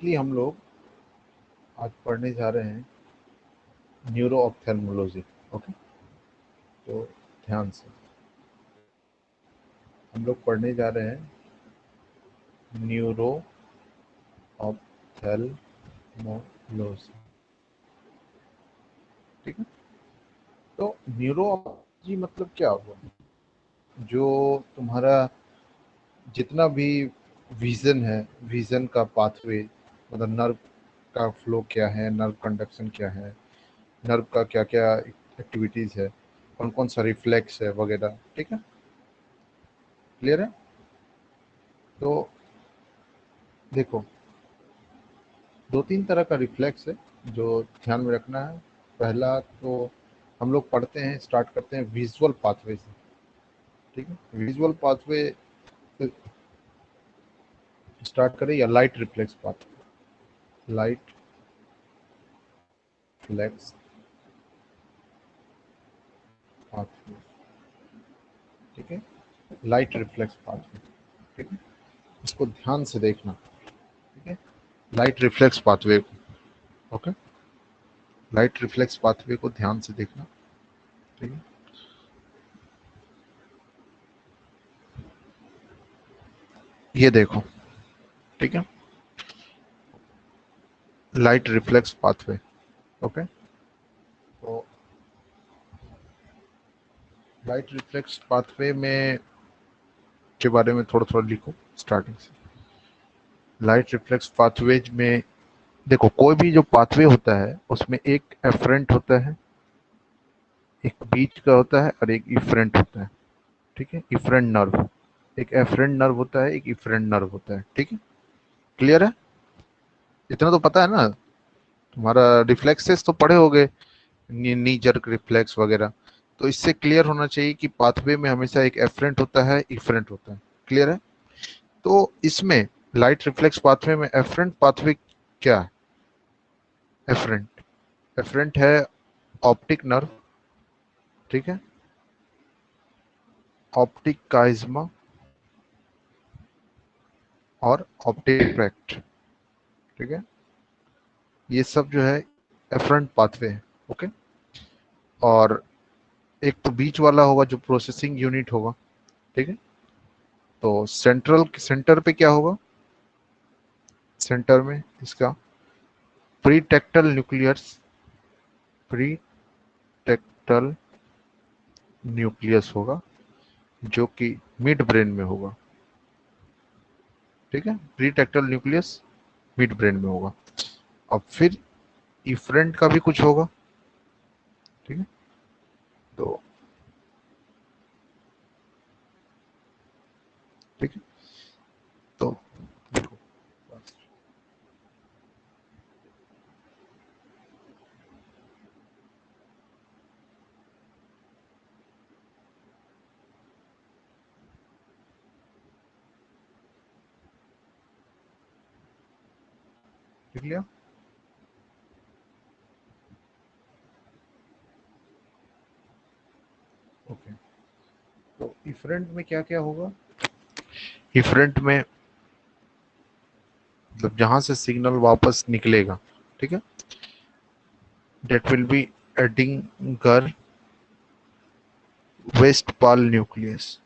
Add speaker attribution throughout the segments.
Speaker 1: इसलिए हम लोग आज पढ़ने जा रहे हैं न्यूरो ऑप्थेल्मोलॉजी। ओके, तो ध्यान से हम लोग पढ़ने जा रहे हैं न्यूरो ऑप्थेल्मोलॉजी। ठीक है, तो न्यूरोलॉजी मतलब क्या हुआ? जो तुम्हारा जितना भी विजन है, विजन का पाथवे, मतलब नर्व का फ्लो क्या है, नर्व कंडक्शन क्या है, नर्व का क्या क्या एक्टिविटीज है, कौन कौन सा रिफ्लेक्स है वगैरह। ठीक है, क्लियर है? तो देखो, दो तीन तरह का रिफ्लेक्स है जो ध्यान में रखना है। पहला तो हम लोग पढ़ते हैं, स्टार्ट करते हैं विजुअल पाथवे से। ठीक है, विजुअल पाथवे स्टार्ट करें या light reflex pathway? Light reflex pathway. ठीक है, लाइट रिफ्लेक्स पाथवे। ठीक है, इसको ध्यान से देखना। ठीक है, लाइट रिफ्लेक्स पाथवे को, ओके, लाइट रिफ्लेक्स पाथवे को ध्यान से देखना। ठीक है, ये देखो। ठीक है, लाइट रिफ्लेक्स पाथवे। ओके, तो लाइट रिफ्लेक्स पाथवे में के बारे में थोड़ा थोड़ा लिखो स्टार्टिंग से। लाइट रिफ्लेक्स पाथवेज में देखो, कोई भी जो पाथवे होता है उसमें एक एफरेंट होता है, एक बीच का होता है और एक इफरेंट होता है। ठीक है, इफरेंट नर्व, एक एफरेंट नर्व होता है, एक इफरेंट नर्व होता है। ठीक है, क्लियर है? इतना तो पता है ना? तुम्हारा रिफ्लेक्सेस तो पढ़े होगे, नी जर्क रिफ्लेक्स वगैरह। तो इससे क्लियर होना चाहिए कि पाथवे में हमेशा एक एफरेंट होता है, इफरेंट होता है। क्लियर है? तो इसमें लाइट रिफ्लेक्स पाथवे में एफरेंट पाथवे क्या है? एफरेंट एफरेंट है ऑप्टिक नर्व। ठीक है, ऑप्टिक काइज्मा और ऑप्टिक ट्रैक्ट। ठीक है, ये सब जो है एफरेंट पाथवे है। ओके, और एक तो बीच वाला होगा जो प्रोसेसिंग यूनिट होगा। ठीक है, तो सेंटर पे क्या होगा? सेंटर में इसका प्रीटेक्टल न्यूक्लियस, प्रीटेक्टल न्यूक्लियस होगा जो कि मिड ब्रेन में होगा। ठीक है, प्रीटेक्टल न्यूक्लियस मिड ब्रेन में होगा। अब फिर इफरेंट का भी कुछ होगा। ठीक है, तो ठीक है, तो देखो, लिख लिया? ओके, तो इफरेंट में क्या क्या होगा? इफरेंट में मतलब जहां से सिग्नल वापस निकलेगा। ठीक है, that will be Edinger Westphal nucleus,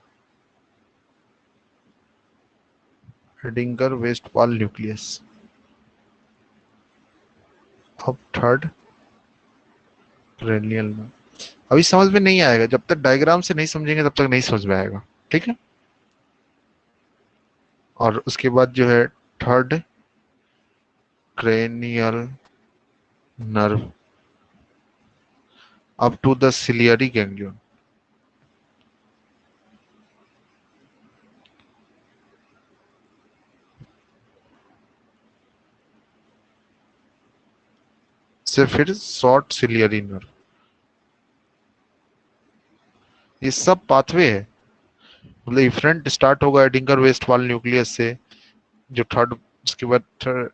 Speaker 1: Edinger Westphal nucleus. अब थर्ड क्रेनियल में अभी समझ में नहीं आएगा, जब तक डायग्राम से नहीं समझेंगे तब तक नहीं समझ में आएगा। ठीक है, और उसके बाद जो है third cranial nerve up to the ciliary ganglion. से फिर शॉर्ट सिलियरी नर्व। ये सब पाथवे है, मतलब इफरेंट स्टार्ट होगा एडिंगर वेस्टफाल न्यूक्लियस से, जो थर्ड, उसके बाद थर्ड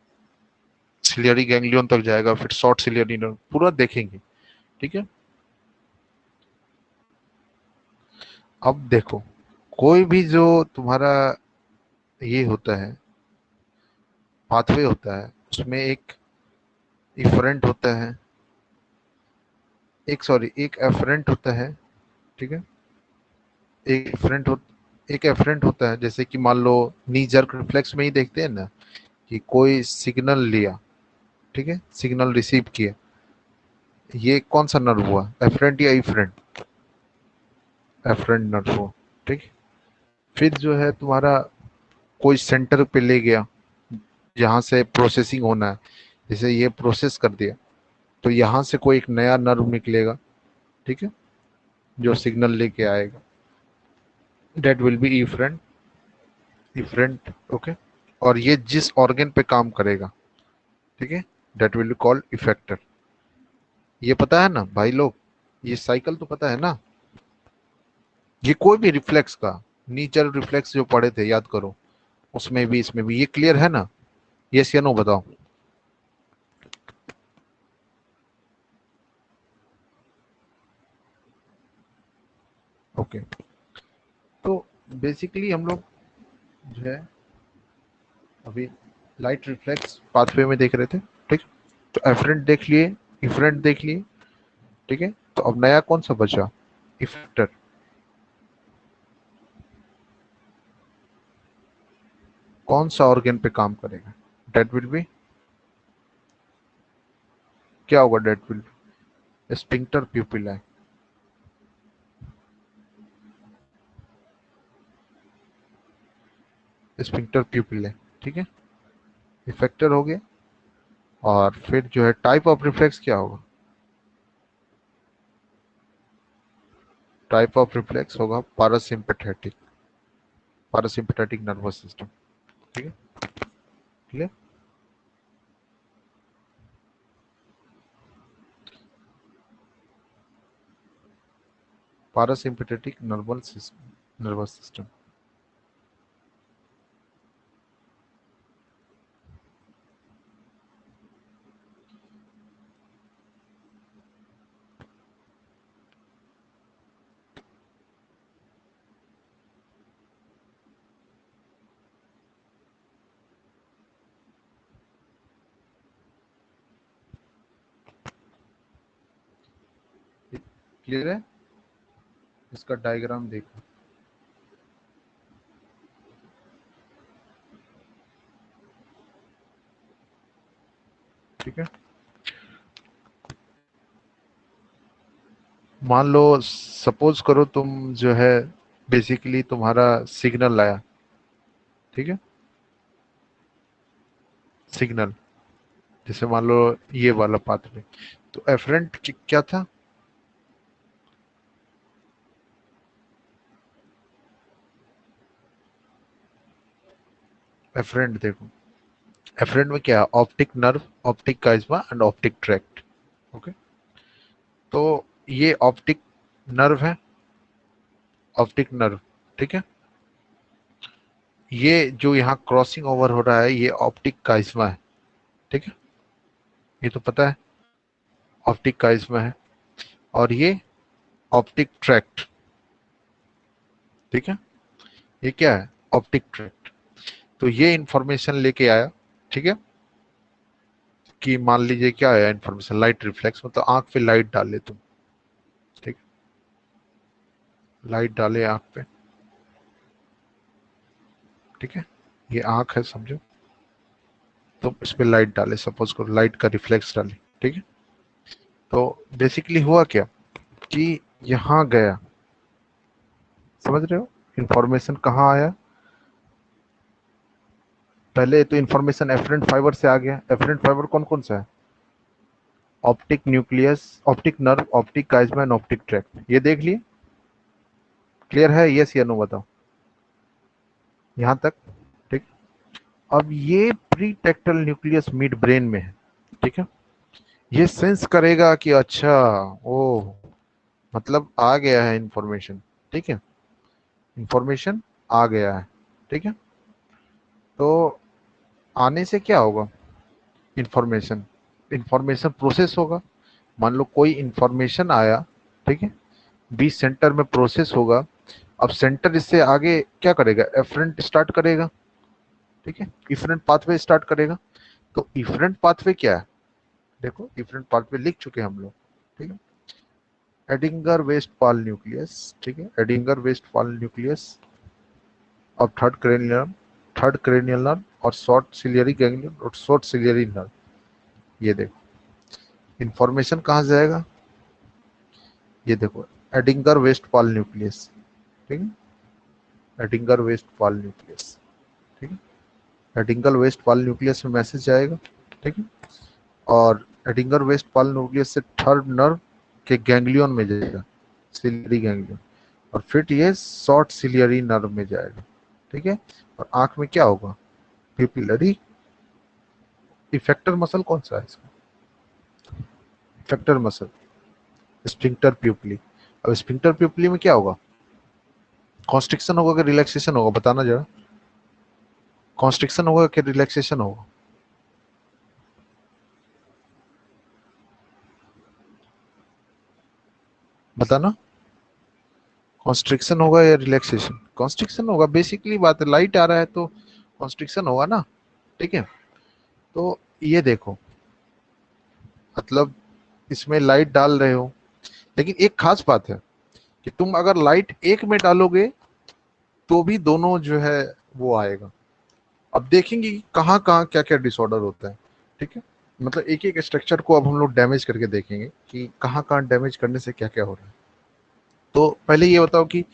Speaker 1: सिलियरी गैंग्लियन तक जाएगा, फिर शॉर्ट सिलियरी नर्व पूरा देखेंगे। ठीक है, अब देखो, कोई भी जो तुम्हारा ये होता है, पाथवे होता है, उसमें एक इफरेंट होता है, एक एफरेंट होता है, ठीक है। एक एफरेंट हो एक एफरेंट होता है, जैसे कि मान लो नी जर्क रिफ्लेक्स में ही देखते हैं ना कि कोई सिग्नल लिया, ठीक है, सिग्नल रिसीव किया, ये कौन सा नर्व हुआ, एफरेंट या इफरेंट? एफरेंट नर्व हुआ, ठीक। फिर जो है तुम्हारा कोई सेंटर पे ले गया जहां से प्रोसेसिंग होना है, जैसे ये प्रोसेस कर दिया, तो यहाँ से कोई एक नया नर्व निकलेगा, ठीक है, जो सिग्नल लेके आएगा, that will be efferent, efferent, okay. और ये जिस ऑर्गन पे काम करेगा, ठीक है, that will be called effector. ये पता है ना भाई लोग, ये साइकिल तो पता है ना? ये कोई भी रिफ्लेक्स का, नीचर रिफ्लेक्स जो पढ़े थे याद करो, उसमें भी इसमें भी, ये क्लियर है ना? यस या नो बताओ। ओके, तो बेसिकली हम लोग जो है अभी लाइट रिफ्लेक्स पाथवे में देख रहे थे, ठीक। तो एफरेंट देख लिए, इफरेंट देख लिए, ठीक है। तो अब नया कौन सा बचा, इफेक्टर। कौन सा ऑर्गन पे काम करेगा, डेट विल बी, क्या होगा, that will be sphincter pupil, sphincter pupil, ठीक है, इफेक्टर हो गया। और फिर जो है टाइप ऑफ रिफ्लेक्स क्या होगा, टाइप ऑफ रिफ्लेक्स होगा पारासिम्पेथेटिक, पारासिम्पेथेटिक नर्वस सिस्टम, ठीक है, clear. Parasympathetic nervous system. Clear है, इसका डायग्राम देखो, ठीक है। मान लो सपोज करो तुम जो है बेसिकली तुम्हारा सिग्नल आया, ठीक है, सिग्नल, जैसे मान लो ये वाला पाथवे, तो एफरेंट क्या था, एफरेंट देखो, एफरेंट में क्या, optic nerve, optic chiasma and optic tract, okay. तो ये ऑप्टिक नर्व है, ऑप्टिक नर्व, ठीक है। ये जो यहाँ क्रॉसिंग ओवर हो रहा है ये ऑप्टिक काइज्मा है, ठीक है, ये तो पता है, ऑप्टिक काइज्मा है। और ये ऑप्टिक ट्रैक्ट, ठीक है, ये क्या है, ऑप्टिक ट्रैक्ट। तो ये इंफॉर्मेशन लेके आया, ठीक है, कि मान लीजिए क्या आया इंफॉर्मेशन, लाइट रिफ्लेक्स, मतलब आंख पे लाइट डाले तुम, ठीक, लाइट डाले आंख पे, ठीक है, ये आंख है समझो, तो इस पे लाइट डाले, सपोज करो लाइट का रिफ्लेक्स डाले, ठीक है। तो बेसिकली हुआ क्या कि यहाँ गया, समझ रहे हो, इंफॉर्मेशन कहाँ आया, पहले तो इंफॉर्मेशन एफरेंट फाइबर से आ गया, एफरेंट फाइबर कौन कौन सा है, optic nucleus, optic nerve, optic chiasma and optic tract, ये देख लिए, क्लियर है, यस या नो बताओ यहाँ तक, ठीक। अब ये प्री टेक्टल न्यूक्लियस मिड ब्रेन में है, ठीक है, ये सेंस करेगा कि अच्छा, ओ मतलब आ गया है इंफॉर्मेशन, ठीक है, इंफॉर्मेशन आ गया है, ठीक है। तो आने से क्या होगा, इंफॉर्मेशन, इंफॉर्मेशन प्रोसेस होगा, मान लो कोई इंफॉर्मेशन आया, ठीक है, बीच सेंटर में प्रोसेस होगा। अब सेंटर इससे आगे क्या करेगा, एफरेंट स्टार्ट करेगा, ठीक है, इफरेंट पाथवे स्टार्ट करेगा। तो इफरेंट पाथवे क्या है, देखो इफरेंट पाथवे लिख चुके हैं हम लोग, ठीक है। एडिंगर वेस्टफाल न्यूक्लियस, ठीक है, एडिंगर वेस्टफाल न्यूक्लियस और थर्ड क्रेनियल नर्व और शॉर्ट सिलियरी गैंग्लियन और शॉर्ट सिलियरी नर्व। ये देखो इंफॉर्मेशन कहाँ से जाएगा, ये देखो एडिंगर वेस्टफाल न्यूक्लियस, ठीक है, एडिंगर वेस्टफाल न्यूक्लियस, ठीक है, एडिंगर वेस्टफाल न्यूक्लियस में मैसेज जाएगा, ठीक है, और एडिंगर वेस्टफाल न्यूक्लियस से थर्ड नर्व के गैंग्लियन में जाएगा, सिलियरी गैंग्लियन, और फिर ये शॉर्ट सिलियरी नर्व में जाएगा, ठीक है। और आंख में क्या होगा, पिपिलरी इफेक्टर मसल कौन सा है इसका, इफेक्टर मसल स्फिंक्टर प्यूपली। अब स्फिंक्टर प्यूपली में क्या होगा, कॉन्स्ट्रिक्शन होगा कि रिलैक्सेशन होगा, बताना जरा, कॉन्स्ट्रिक्शन होगा कि रिलैक्सेशन होगा, बताना, कॉन्स्ट्रिक्शन होगा या रिलैक्सेशन, कॉन्स्ट्रिक्शन होगा, बेसिकली बात है, लाइट आ रहा है तो कॉन्स्ट्रिक्शन होगा ना, ठीक है। तो ये देखो मतलब इसमें लाइट डाल रहे हो, लेकिन एक खास बात है कि तुम अगर लाइट एक में डालोगे तो भी दोनों जो है वो आएगा। अब देखेंगे कि कहाँ कहाँ क्या क्या डिसऑर्डर होता है, ठीक है, मतलब एक एक स्ट्रक्चर को अब हम लोग डैमेज करके देखेंगे कि कहाँ कहाँ डैमेज करने से क्या क्या हो रहा है। तो पहले ये बताओ कि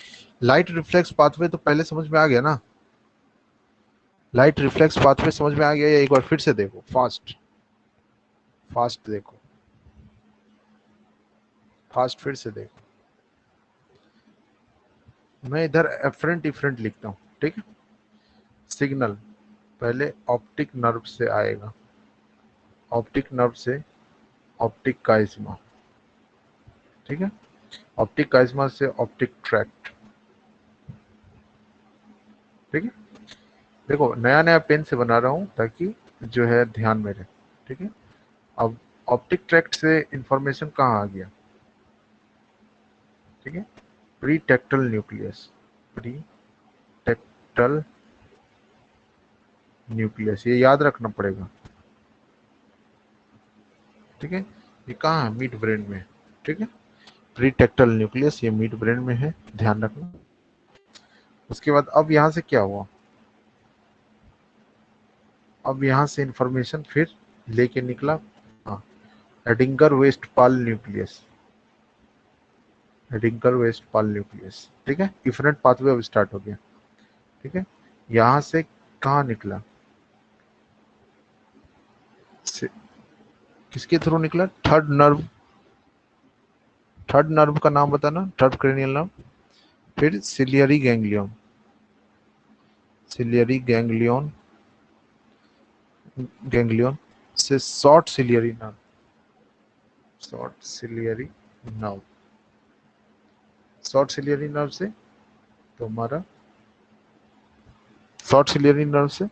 Speaker 1: लाइट रिफ्लेक्स पाथवे तो पहले समझ में आ गया ना, लाइट रिफ्लेक्स पाथवे समझ में आ गया, या एक बार फिर से देखो, फास्ट फास्ट देखो, फास्ट फिर से देखो। मैं इधर एफरेंट डिफरेंट लिखता हूँ, ठीक है। सिग्नल पहले ऑप्टिक नर्व से आएगा, ऑप्टिक नर्व से ऑप्टिक काइज्मा, ठीक है, ऑप्टिक काइज्मा से ऑप्टिक ट्रैक्ट, ठीक है। देखो नया नया पेन से बना रहा हूँ ताकि जो है ध्यान में रहे, ठीक है। अब ऑप्टिक ट्रैक्ट से इंफॉर्मेशन कहाँ आ गया, ठीक है, प्री टेक्टल न्यूक्लियस, प्री टेक्टल न्यूक्लियस, ये याद रखना पड़ेगा, ठीक है। ये कहाँ है, मिड ब्रेन में, ठीक है, प्री टेक्टल न्यूक्लियस ये मिड ब्रेन में है, ध्यान रखना। उसके बाद अब यहाँ से क्या हुआ, अब यहाँ से इंफॉर्मेशन फिर लेके निकला, हाँ, एडिंगर वेस्टफाल न्यूक्लियस, एडिंगर वेस्टफाल न्यूक्लियस, ठीक है, डिफरेंट पाथवे अब स्टार्ट हो गया, ठीक है। यहाँ से कहाँ निकला, से, किसके थ्रू निकला, थर्ड नर्व, थर्ड नर्व का नाम बताना, थर्ड क्रेनियल नर्व, फिर ciliary ganglion, ciliary ganglion, ganglion से short ciliary nerve, short ciliary nerve, short ciliary nerve से तो हमारा शॉर्ट सिलियरी नर्व से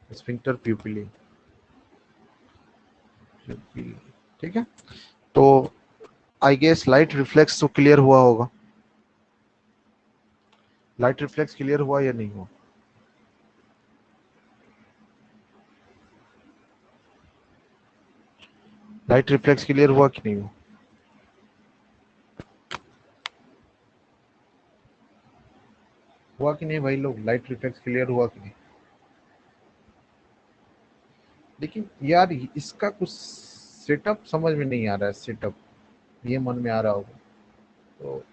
Speaker 1: स्फिंक्टर प्यूपिली, प्यूपिली, ठीक है। तो आई गेस लाइट रिफ्लेक्स तो क्लियर हुआ होगा, लाइट रिफ्लेक्स क्लियर हुआ या नहीं हुआ, लाइट रिफ्लेक्स क्लियर हुआ कि नहीं हुआ, हुआ कि नहीं भाई लोग, लाइट रिफ्लेक्स क्लियर हुआ कि नहीं। लेकिन यार इसका कुछ सेटअप समझ में नहीं आ रहा है, सेटअप ये मन में आ रहा होगा, तो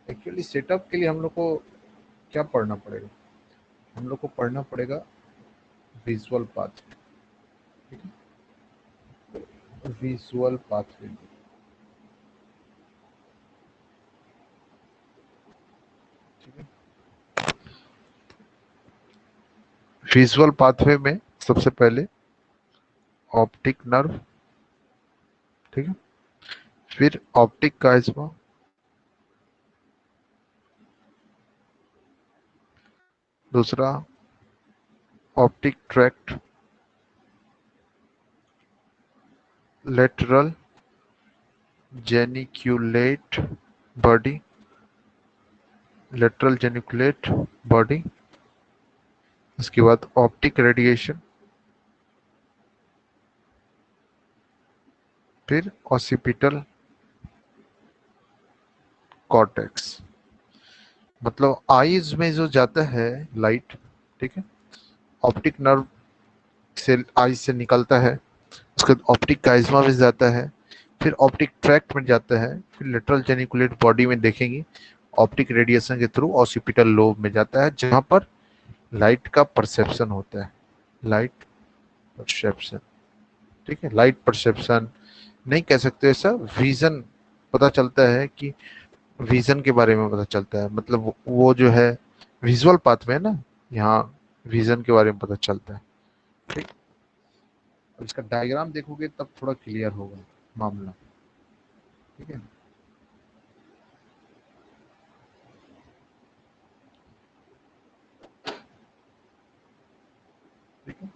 Speaker 1: एक्चुअली सेटअप के लिए हम लोग को क्या पढ़ना पड़ेगा, हम लोग को पढ़ना पड़ेगा विजुअल पाथ, ठीक है, विजुअल पाथवे, ठीक है। विजुअल पाथवे में सबसे पहले ऑप्टिक नर्व, ठीक है, फिर ऑप्टिक काइज्मा, दूसरा optic tract, lateral जेनिक्यूलेट body, lateral geniculate body, उसके बाद ऑप्टिक रेडिएशन, फिर ऑसिपिटल कॉर्टेक्स, मतलब आईज में जो जाता है लाइट, ठीक है, ऑप्टिक नर्व से आईज से निकलता है, उसके बाद ऑप्टिक काइज्मा में जाता है, फिर ऑप्टिक ट्रैक्ट में जाता है, फिर लेटरल जेनिकुलेट बॉडी में देखेंगे ऑप्टिक रेडिएशन के थ्रू ऑसिपिटल लोब में जाता है, जहां पर लाइट का परसेप्शन होता है, लाइट परसेप्शन, ठीक है, लाइट परसेप्शन नहीं कह सकते ऐसा, विजन पता चलता है कि विजन के बारे में पता चलता है, मतलब वो जो है विजुअल पाथवे है ना, यहाँ विजन के बारे में पता चलता है, ठीक। अब इसका डायग्राम देखोगे तब थोड़ा क्लियर होगा मामला, ठीक है। ठीक है,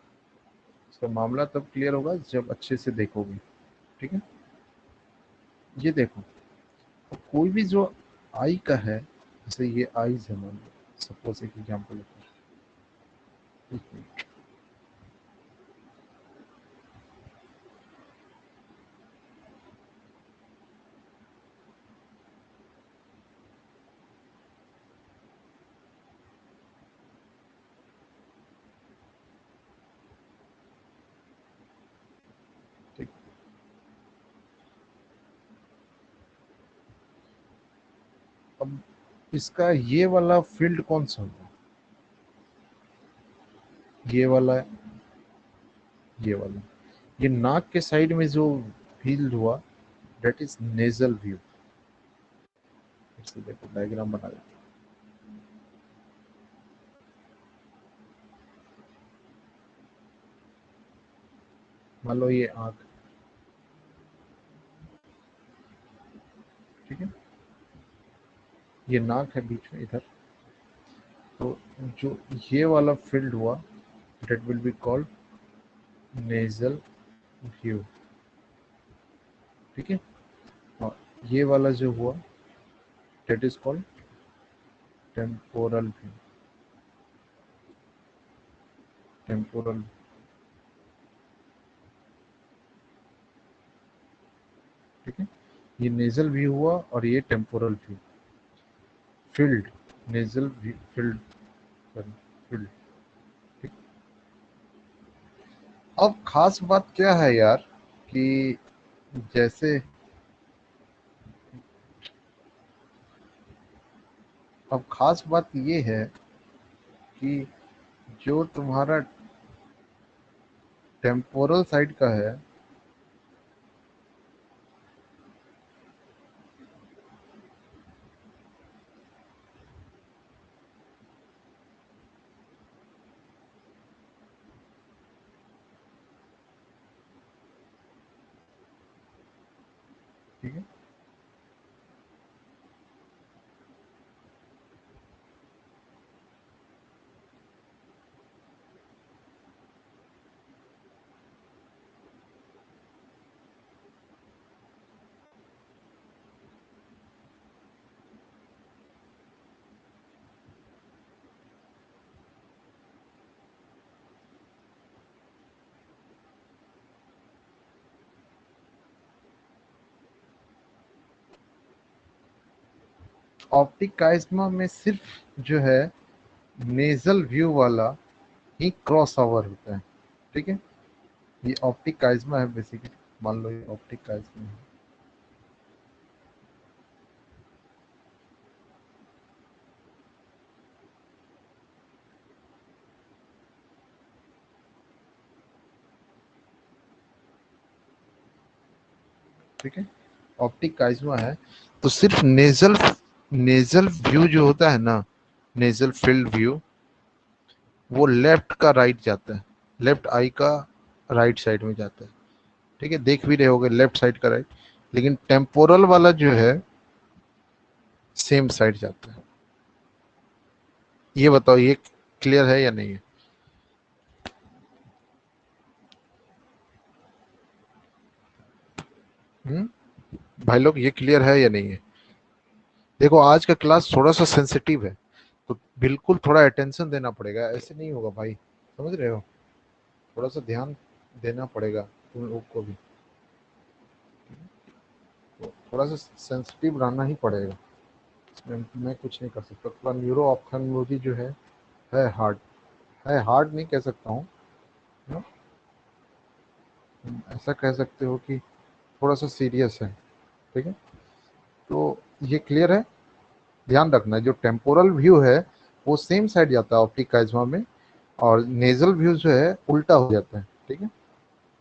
Speaker 1: इसका मामला तब क्लियर होगा जब अच्छे से देखोगे, ठीक है। ये देखो, अब कोई भी जो आई का है, जैसे ये आईज है, मान लो सपोज एक एग्जाम्पल है, ठीक। अब इसका ये वाला फील्ड कौन सा होगा, ये वाला, ये वाला, ये नाक के साइड में जो फील्ड हुआ दैट इज नेजल व्यू। देखो डायग्राम बना देते हैं। मान लो ये आंख, ठीक है, ये नाक है बीच में इधर, तो जो ये वाला फील्ड हुआ that will be called nasal view, ठीक है, और ये वाला जो हुआ that is called temporal view, temporal, ठीक है, ये नेजल व्यू हुआ और ये temporal view, field, nasal field, field, ठीक। अब खास बात क्या है यार कि जैसे, अब खास बात ये है कि जो तुम्हारा टेम्पोरल साइड का है, ठीक है, ऑप्टिक काइस्मा में सिर्फ जो है नेजल व्यू वाला ही क्रॉस ओवर होता है, ठीक है, ये ऑप्टिक काइस्मा है बेसिकली, मान लो ये ऑप्टिक काइस्मा है, ठीक है, ऑप्टिक काइस्मा है, तो सिर्फ नेजल, नेजल व्यू जो होता है ना, नेजल फील्ड व्यू, वो लेफ्ट का राइट जाता है, लेफ्ट आई का राइट साइड में जाता है, ठीक है, देख भी रहे होगे लेफ्ट साइड का राइट, लेकिन टेम्पोरल वाला जो है सेम साइड जाता है। ये बताओ ये क्लियर है या नहीं है? भाई लोग ये क्लियर है या नहीं है? देखो आज का क्लास थोड़ा सा सेंसिटिव है, तो बिल्कुल थोड़ा अटेंशन देना पड़ेगा, ऐसे नहीं होगा भाई, समझ रहे हो, थोड़ा सा ध्यान देना पड़ेगा तुम लोग को भी। तो थोड़ा सा सेंसिटिव रहना ही पड़ेगा, इसमें मैं कुछ नहीं कर सकता। थोड़ा न्यूरो ऑप्थेल्मोलॉजी जो है हार्ड, है हार्ड नहीं कह सकता हूँ, नो, ऐसा कह सकते हो कि थोड़ा सा सीरियस है। ठीक है, तो ये क्लियर है। ध्यान रखना जो टेम्पोरल व्यू है वो सेम साइड जाता है ऑप्टिक काइज्मा में, और नेजल व्यू जो है उल्टा हो जाता है। ठीक है,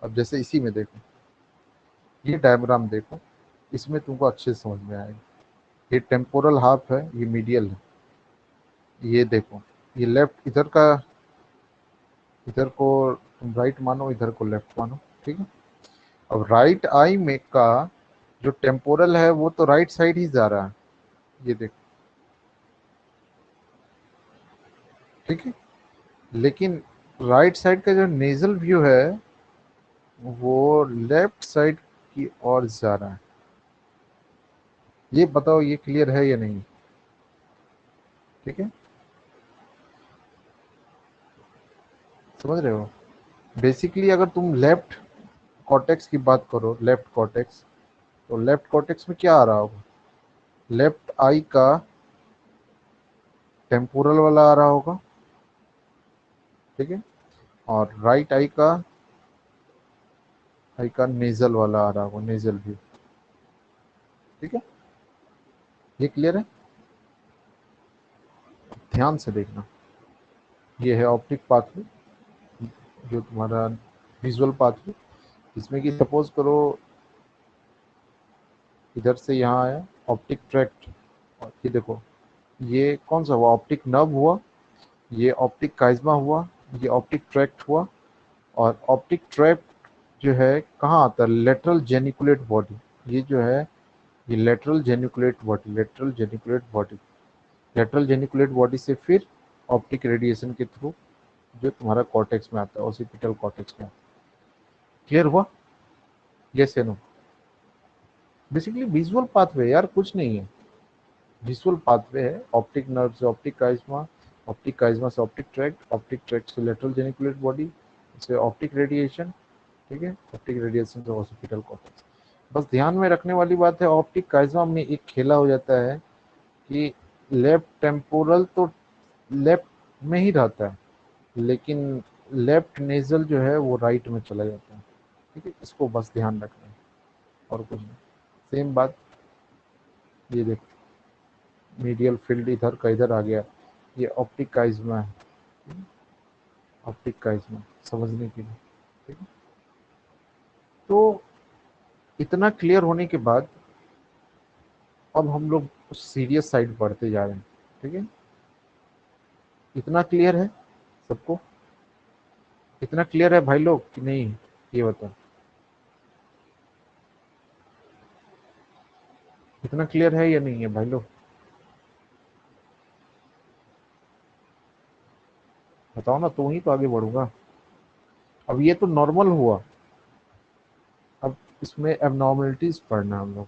Speaker 1: अब जैसे इसी में देखो, ये डायग्राम देखो, इसमें तुमको अच्छे से समझ में आएगा। ये टेम्पोरल हाफ है, ये मीडियल है। ये देखो, ये लेफ्ट इधर का, इधर को तुम राइट मानो, इधर को लेफ्ट मानो। ठीक है, अब राइट आई में का जो टेम्पोरल है वो तो राइट साइड ही जा रहा है, ये देखो। ठीक है, लेकिन राइट साइड का जो नेजल व्यू है वो लेफ्ट साइड की ओर जा रहा है। ये बताओ ये क्लियर है या नहीं? ठीक है, समझ रहे हो? बेसिकली अगर तुम लेफ्ट कॉर्टेक्स की बात करो, लेफ्ट कॉर्टेक्स, तो लेफ्ट कॉर्टेक्स में क्या आ रहा होगा? लेफ्ट आई का टेम्पोरल वाला आ रहा होगा। ठीक है, और राइट आई का नेजल वाला आ रहा होगा, नेजल व्यू। ठीक है, ये क्लियर है? ध्यान से देखना, ये है ऑप्टिक पाथवे, जो तुम्हारा विजुअल पाथवे, इसमें कि सपोज करो इधर से यहाँ आया ऑप्टिक ट्रैक्ट, और ये देखो, ये कौन सा हुआ? ऑप्टिक नर्व हुआ, ये ऑप्टिक काइज्मा हुआ, ये ऑप्टिक ट्रैक्ट हुआ। और ऑप्टिक ट्रैक्ट जो है कहाँ आता है? Lateral geniculate body. ये जो है ये lateral geniculate body, lateral geniculate body, lateral geniculate body से फिर ऑप्टिक रेडिएशन के थ्रू जो तुम्हारा कॉर्टेक्स में आता है, ऑसिपिटल कॉर्टेक्स में आता है। क्लियर हुआ? यस या नो? बेसिकली विजुअल पाथवे यार, कुछ नहीं है। विजुअल पाथवे है, ऑप्टिक नर्व से ऑप्टिक काइज्मा से ऑप्टिक ट्रैक्ट से लेटरल जेनिकुलेट बॉडी से ऑप्टिक रेडिएशन। ठीक है, ऑप्टिक रेडिएशन से ऑसिपिटल कॉर्टेक्स। बस ध्यान में रखने वाली बात है, ऑप्टिक काइज्मा में एक खेला हो जाता है कि लेफ्ट टेम्पोरल तो लेफ्ट में ही रहता है, लेकिन लेफ्ट नेजल जो है वो राइट में चला जाता है। ठीक है, इसको बस ध्यान रखना है, और कुछ नहीं। सेम बात, ये देखो, मीडियल फील्ड इधर का इधर आ गया, ये ऑप्टिक काइज्मा है, ऑप्टिक काइज्मा समझने के लिए। ठीक है, तो इतना क्लियर होने के बाद अब हम लोग सीरियस साइड बढ़ते जा रहे हैं। ठीक है, इतना क्लियर है सबको? इतना क्लियर है भाई लोग कि नहीं? ये बताओ, इतना क्लियर है या नहीं है भाई लोग? बताओ ना, तो ही तो आगे बढ़ूंगा। अब ये तो नॉर्मल हुआ, अब इसमें एबनॉर्मलिटीज पढ़ना हम लोग।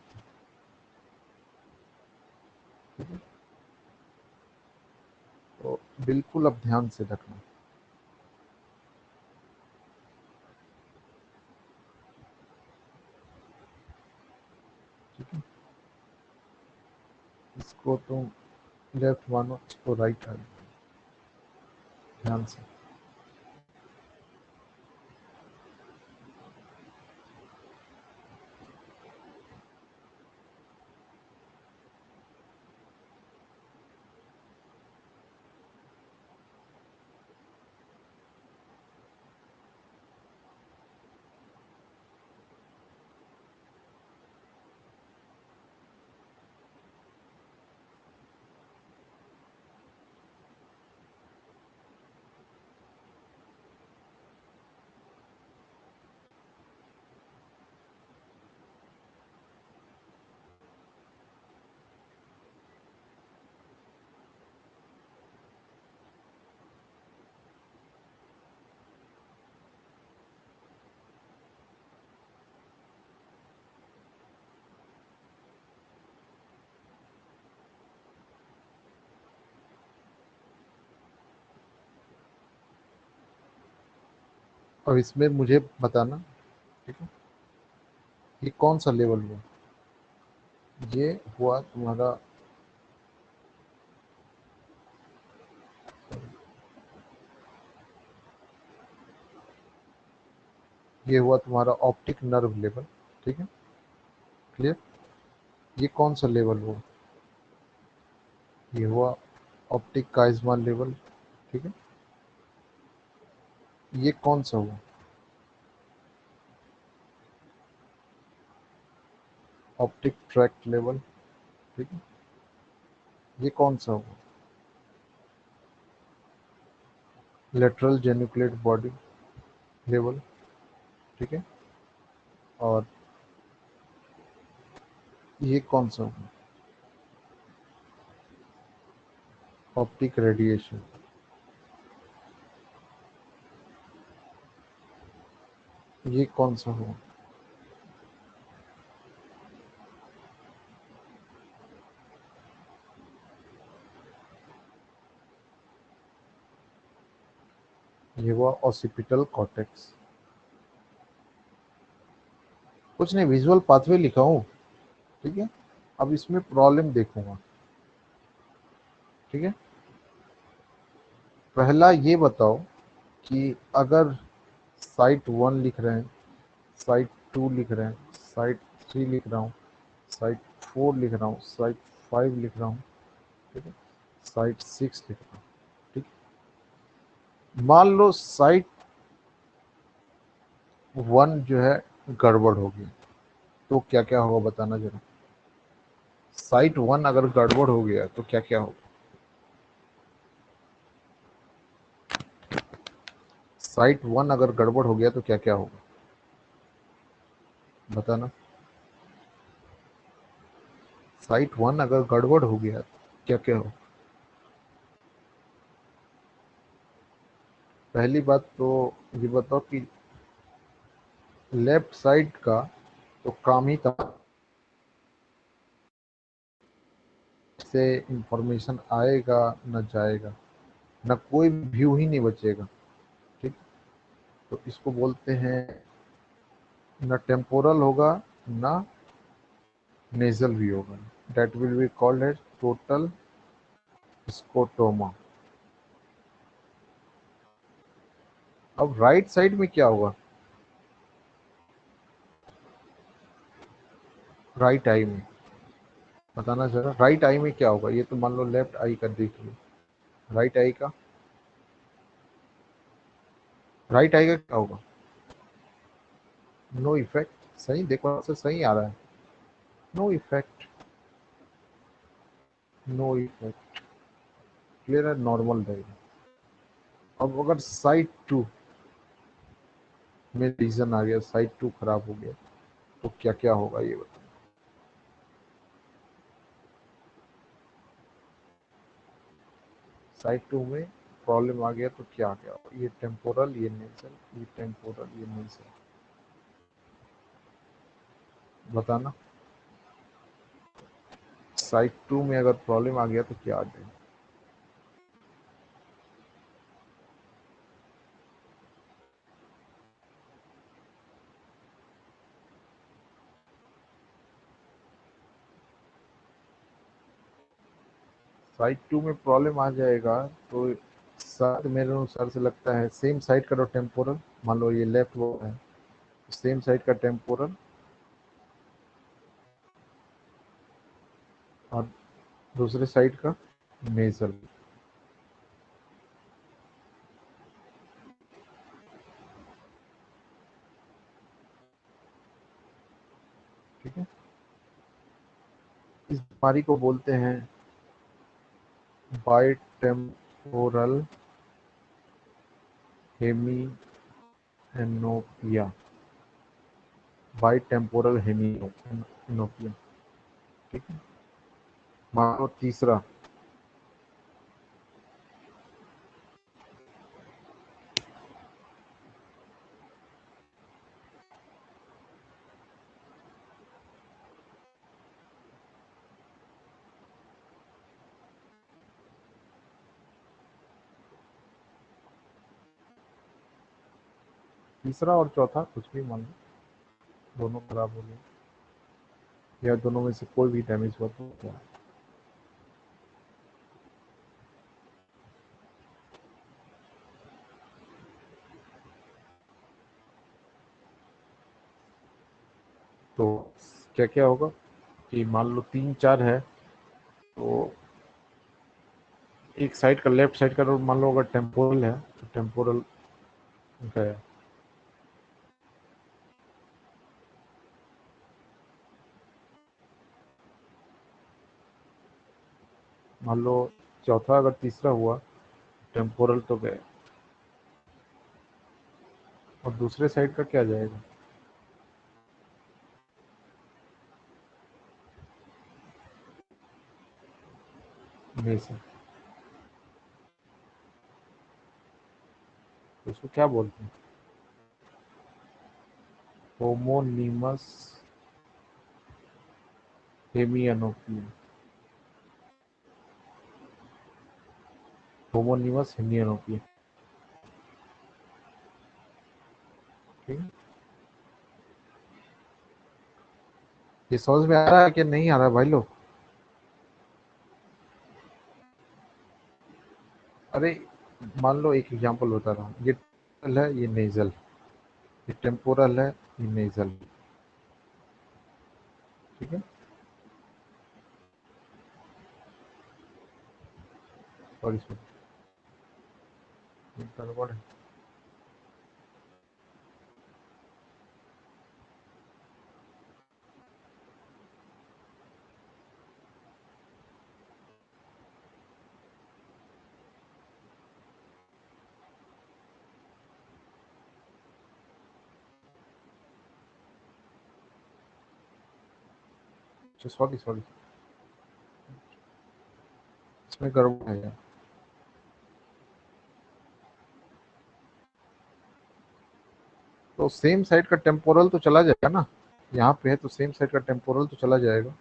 Speaker 1: तो बिल्कुल अब ध्यान से रखना। ठीक है, इसको तुम लेफ्ट मानो, इसको राइट मानो, ध्यान से। और इसमें मुझे बताना, ठीक है, ये कौन सा लेवल हुआ? ये हुआ तुम्हारा ये हुआ तुम्हारा ऑप्टिक नर्व लेवल, ठीक है, क्लियर। ये कौन सा लेवल हुआ? ये हुआ ऑप्टिक काइज्मा लेवल, ठीक है। ये कौन सा हुआ? ऑप्टिक ट्रैक्ट लेवल, ठीक है। ये कौन सा हुआ? लेटरल जेनिकुलेट बॉडी लेवल, ठीक है। और ये कौन सा हुआ? Optic radiation. ये कौन सा हुआ? ये हुआ ऑसिपिटल कॉर्टेक्स। कुछ नहीं, विजुअल पाथवे लिखा हूँ, ठीक है। अब इसमें प्रॉब्लम देखूंगा, ठीक है। पहला ये बताओ कि अगर साइट 1 लिख रहे हैं, साइट 2 लिख रहे हैं, साइट 3 लिख रहा हूँ, साइट 4 लिख रहा हूँ, साइट 5 लिख रहा हूँ, ठीक है, साइट 6 लिख रहा हूँ, ठीक। मान लो साइट 1 जो है गड़बड़ हो गई, तो क्या क्या होगा बताना जरा। साइट 1 अगर गड़बड़ हो गया तो क्या क्या होगा? साइट 1 अगर गड़बड़ हो गया तो क्या क्या होगा बताना। साइट 1 अगर गड़बड़ हो गया तो क्या क्या होगा? पहली बात तो ये बताओ कि लेफ्ट साइड का तो काम ही था, से इंफॉर्मेशन आएगा न जाएगा, न कोई व्यू ही नहीं बचेगा, ठीक। तो इसको बोलते हैं, न टेम्पोरल होगा न नेजल व्यू होगा, that will be called as total scotoma. अब राइट साइड में क्या होगा? राइट आई में बताना जरा, राइट आई में क्या होगा? ये तो मान लो लेफ्ट आई का देख लो, राइट आई का, राइट आई का क्या होगा? No effect. सही, देखो आंसर सही आ रहा है। No effect, no effect, clear है, नॉर्मल रहेगा। अब अगर साइड 2 में रीजन आ गया, साइड 2 खराब हो गया, तो क्या क्या होगा ये बताओ। साइड 2 में प्रॉब्लम आ गया तो क्या क्या होगा? ये टेम्पोरल, ये नेजल, ये टेम्पोरल, ये नेजल, बताना। साइड 2 में अगर प्रॉब्लम आ गया तो क्या आ जाएगा? साइड 2 में प्रॉब्लम आ जाएगा तो शायद मेरे अनुसार से लगता है सेम साइड का तो टेम्पोरल, मान लो ये लेफ्ट वो है, सेम साइड का टेम्पोरल और दूसरे साइड का नेजल, ठीक है। इस बीमारी को बोलते हैं बाइटेम्पोरल हेमिएनोपिया, बाइटेम्पोरल हेमिएनोपिया, ठीक है। मान लो तीसरा, तीसरा और चौथा कुछ भी मान लो, दोनों खराब हो गए। या दोनों में से कोई भी डैमेज हुआ तो क्या? तो क्या क्या होगा कि मान लो 3 4 है, तो एक साइड का, लेफ्ट साइड का रोड मान लो अगर टेम्पोरल है तो टेम्पोरल गया। मान लो चौथा अगर तीसरा हुआ, टेम्पोरल तो गए, और दूसरे साइड का क्या जाएगा? बेसिक। तो उसको क्या बोलते हैं? होमोनीमस हेमियानोपिया। होमोनीमस हेमियानोपिया। ठीक है। ये समझ में आ रहा है कि नहीं आ रहा है भाई लोग? अरे मान लो एक एग्जांपल बता रहा हूँ, ये टेम्पोरल है, ये नेजल, ये टेम्पोरल है, ये नेजल। ठीक है। और इसमें गड़बड़ है। अच्छा सॉरी सॉरी, इसमें गड़बड़ है यार। तो सेम साइड का टेम्पोरल तो चला जाएगा ना, यहाँ पे है तो सेम साइड का टेम्पोरल तो चला जाएगा।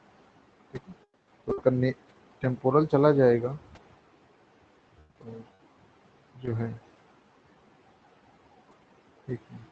Speaker 1: ठीक है। तो करने टेम्पोरल चला जाएगा, तो जो है, ठीक है।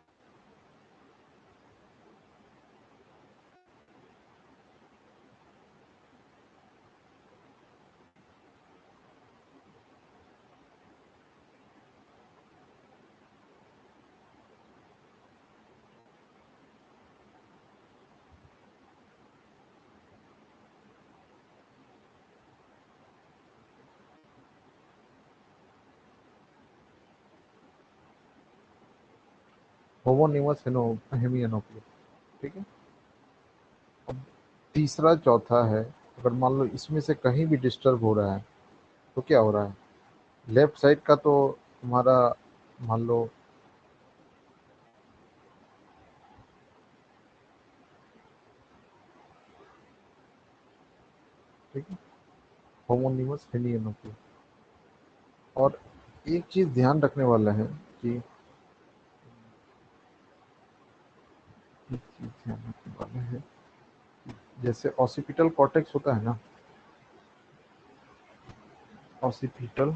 Speaker 1: होमोनिमस हेमियानोपिया। ठीक है। अब तीसरा चौथा है, अगर मान लो इसमें से कहीं भी डिस्टर्ब हो रहा है तो क्या हो रहा है? लेफ्ट साइड का तो तुम्हारा, मान लो, ठीक है, होमोनिमस हेमियानोपिया। और एक चीज ध्यान रखने वाला है कि, एक चीज ध्यान रखने वाला है, जैसे ऑसिपिटल कॉर्टेक्स होता है ना, ऑसिपिटल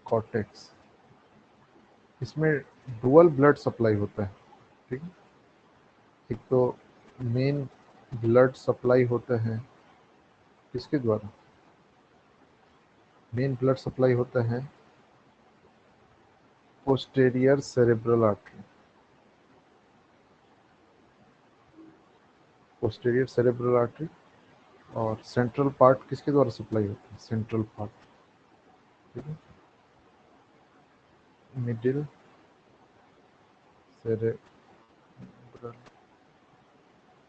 Speaker 1: कॉर्टेक्स, इसमें डुअल ब्लड सप्लाई होता है। ठीक है। एक तो मेन ब्लड सप्लाई होता है किसके द्वारा? मेन ब्लड सप्लाई होता है posterior cerebral artery. Posterior cerebral artery. और सेंट्रल पार्ट किसके द्वारा सप्लाई होता है? Central part. ठीक है। Middle cerebral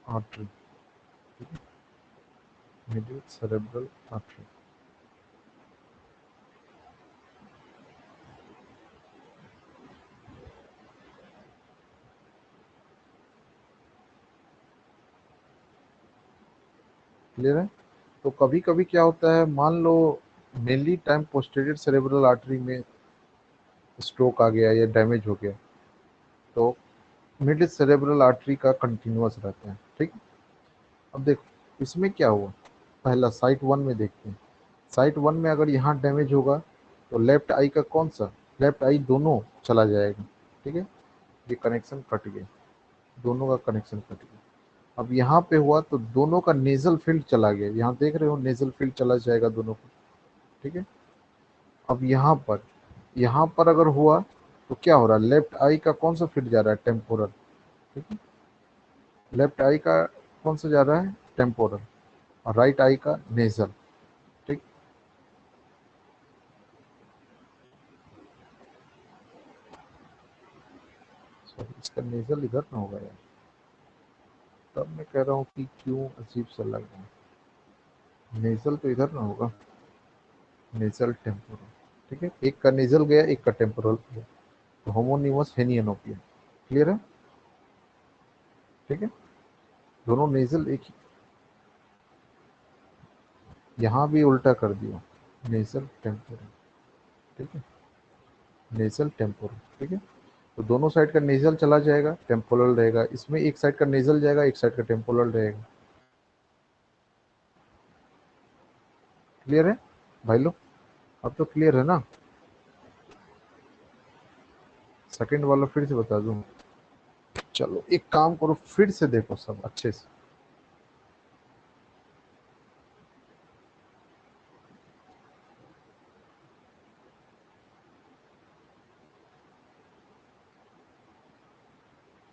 Speaker 1: artery. ठीक है। Middle cerebral artery. क्लियर है? तो कभी कभी क्या होता है, मान लो mainly time posterior cerebral artery में स्ट्रोक आ गया या डैमेज हो गया, तो मिडिल सेरेब्रल आर्टरी का कंटिन्यूअस रहता है। ठीक। अब देखो इसमें क्या हुआ, पहला साइट 1 में देखते हैं। साइट 1 में अगर यहाँ डैमेज होगा तो लेफ्ट आई का कौन सा, लेफ्ट आई दोनों चला जाएगा। ठीक है। ये कनेक्शन कट गया, दोनों का कनेक्शन कट गया। अब यहाँ पे हुआ तो दोनों का नेजल फील्ड चला गया, यहाँ देख रहे हो नेजल फील्ड चला जाएगा दोनों को, ठीक है। अब यहाँ पर अगर हुआ तो क्या हो रहा है, लेफ्ट आई का कौन सा फील्ड जा रहा है, टेम्पोरल, ठीक है। लेफ्ट आई का कौन सा जा रहा है, टेम्पोरल, और राइट आई का नेजल, ठीक। इसका नेजल इधर ना होगा यार, तब मैं कह रहा हूँ कि क्यों अजीब सा लग रहा है, नेजल तो इधर ना होगा, नेजल टेम्पोरल, ठीक है। एक का नेजल गया, एक का टेम्पोरल गया, तो होमोनिमस हेनियनोपिया, क्लियर है, ठीक है। दोनों नेजल एक ही, यहाँ भी उल्टा कर दिया, नेजल टेम्पोरल, ठीक है, नेजल टेम्पोरल, ठीक है। तो दोनों साइड का नेजल चला जाएगा, टेम्पोरल रहेगा, इसमें एक साइड का नेजल जाएगा, एक साइड का टेम्पोरल रहेगा, क्लियर है भाई लोग, अब तो क्लियर है ना। सेकंड वाला फिर से बता दूं, चलो एक काम करो, फिर से देखो सब अच्छे से,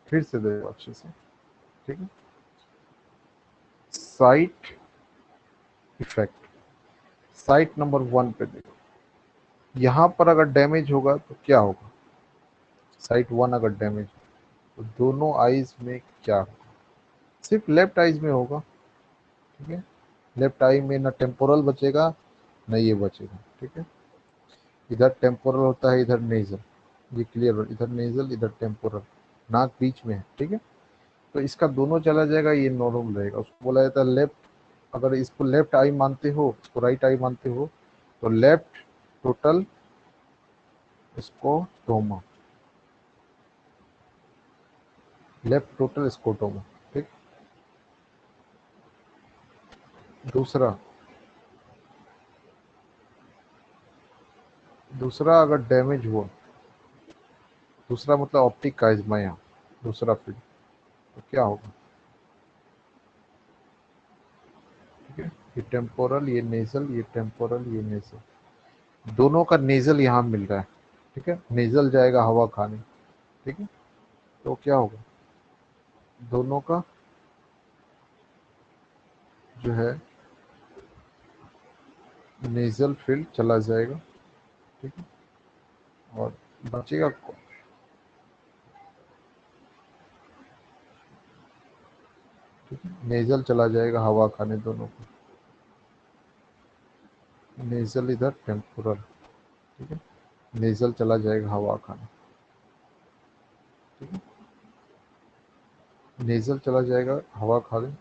Speaker 1: फिर से देखो अच्छे से, ठीक है। साइट इफेक्ट, साइट नंबर 1 पे देखो, यहाँ पर अगर डैमेज होगा तो क्या होगा, साइट 1 अगर डैमेज तो दोनों आईज में क्या होगा, सिर्फ लेफ्ट आईज में होगा, ठीक है। लेफ्ट आई में ना टेम्पोरल बचेगा ना ये बचेगा, ठीक है। इधर टेम्पोरल होता है, इधर नेजल, ये क्लियर हो, इधर नेजल इधर टेम्पोरल, नाक बीच में है, ठीक है। तो इसका दोनों चला जाएगा, ये नॉर्मल रहेगा, उसको बोला जाता है लेफ्ट, अगर इसको लेफ्ट आई मानते हो, इसको राइट आई मानते हो, तो left total scotoma, left total scotoma, ठीक। दूसरा, दूसरा अगर डैमेज हुआ, दूसरा मतलब ऑप्टिक का इजमाया, दूसरा फील्ड, तो क्या होगा, ठीक है। ये टेम्पोरल, ये नेजल, ये टेम्पोरल, ये नेजल, दोनों का नेजल यहाँ मिल रहा है, ठीक है। नेजल जाएगा हवा खाने, ठीक है। तो क्या होगा, दोनों का जो है नेजल फील्ड चला जाएगा, ठीक है। और बचेगा कौन, ठीक है, नेजल चला जाएगा हवा खाने दोनों को, नेजल इधर टेम्पोरल, ठीक है, नेजल चला जाएगा हवा खाने, ठीक है, नेजल चला जाएगा हवा खाने,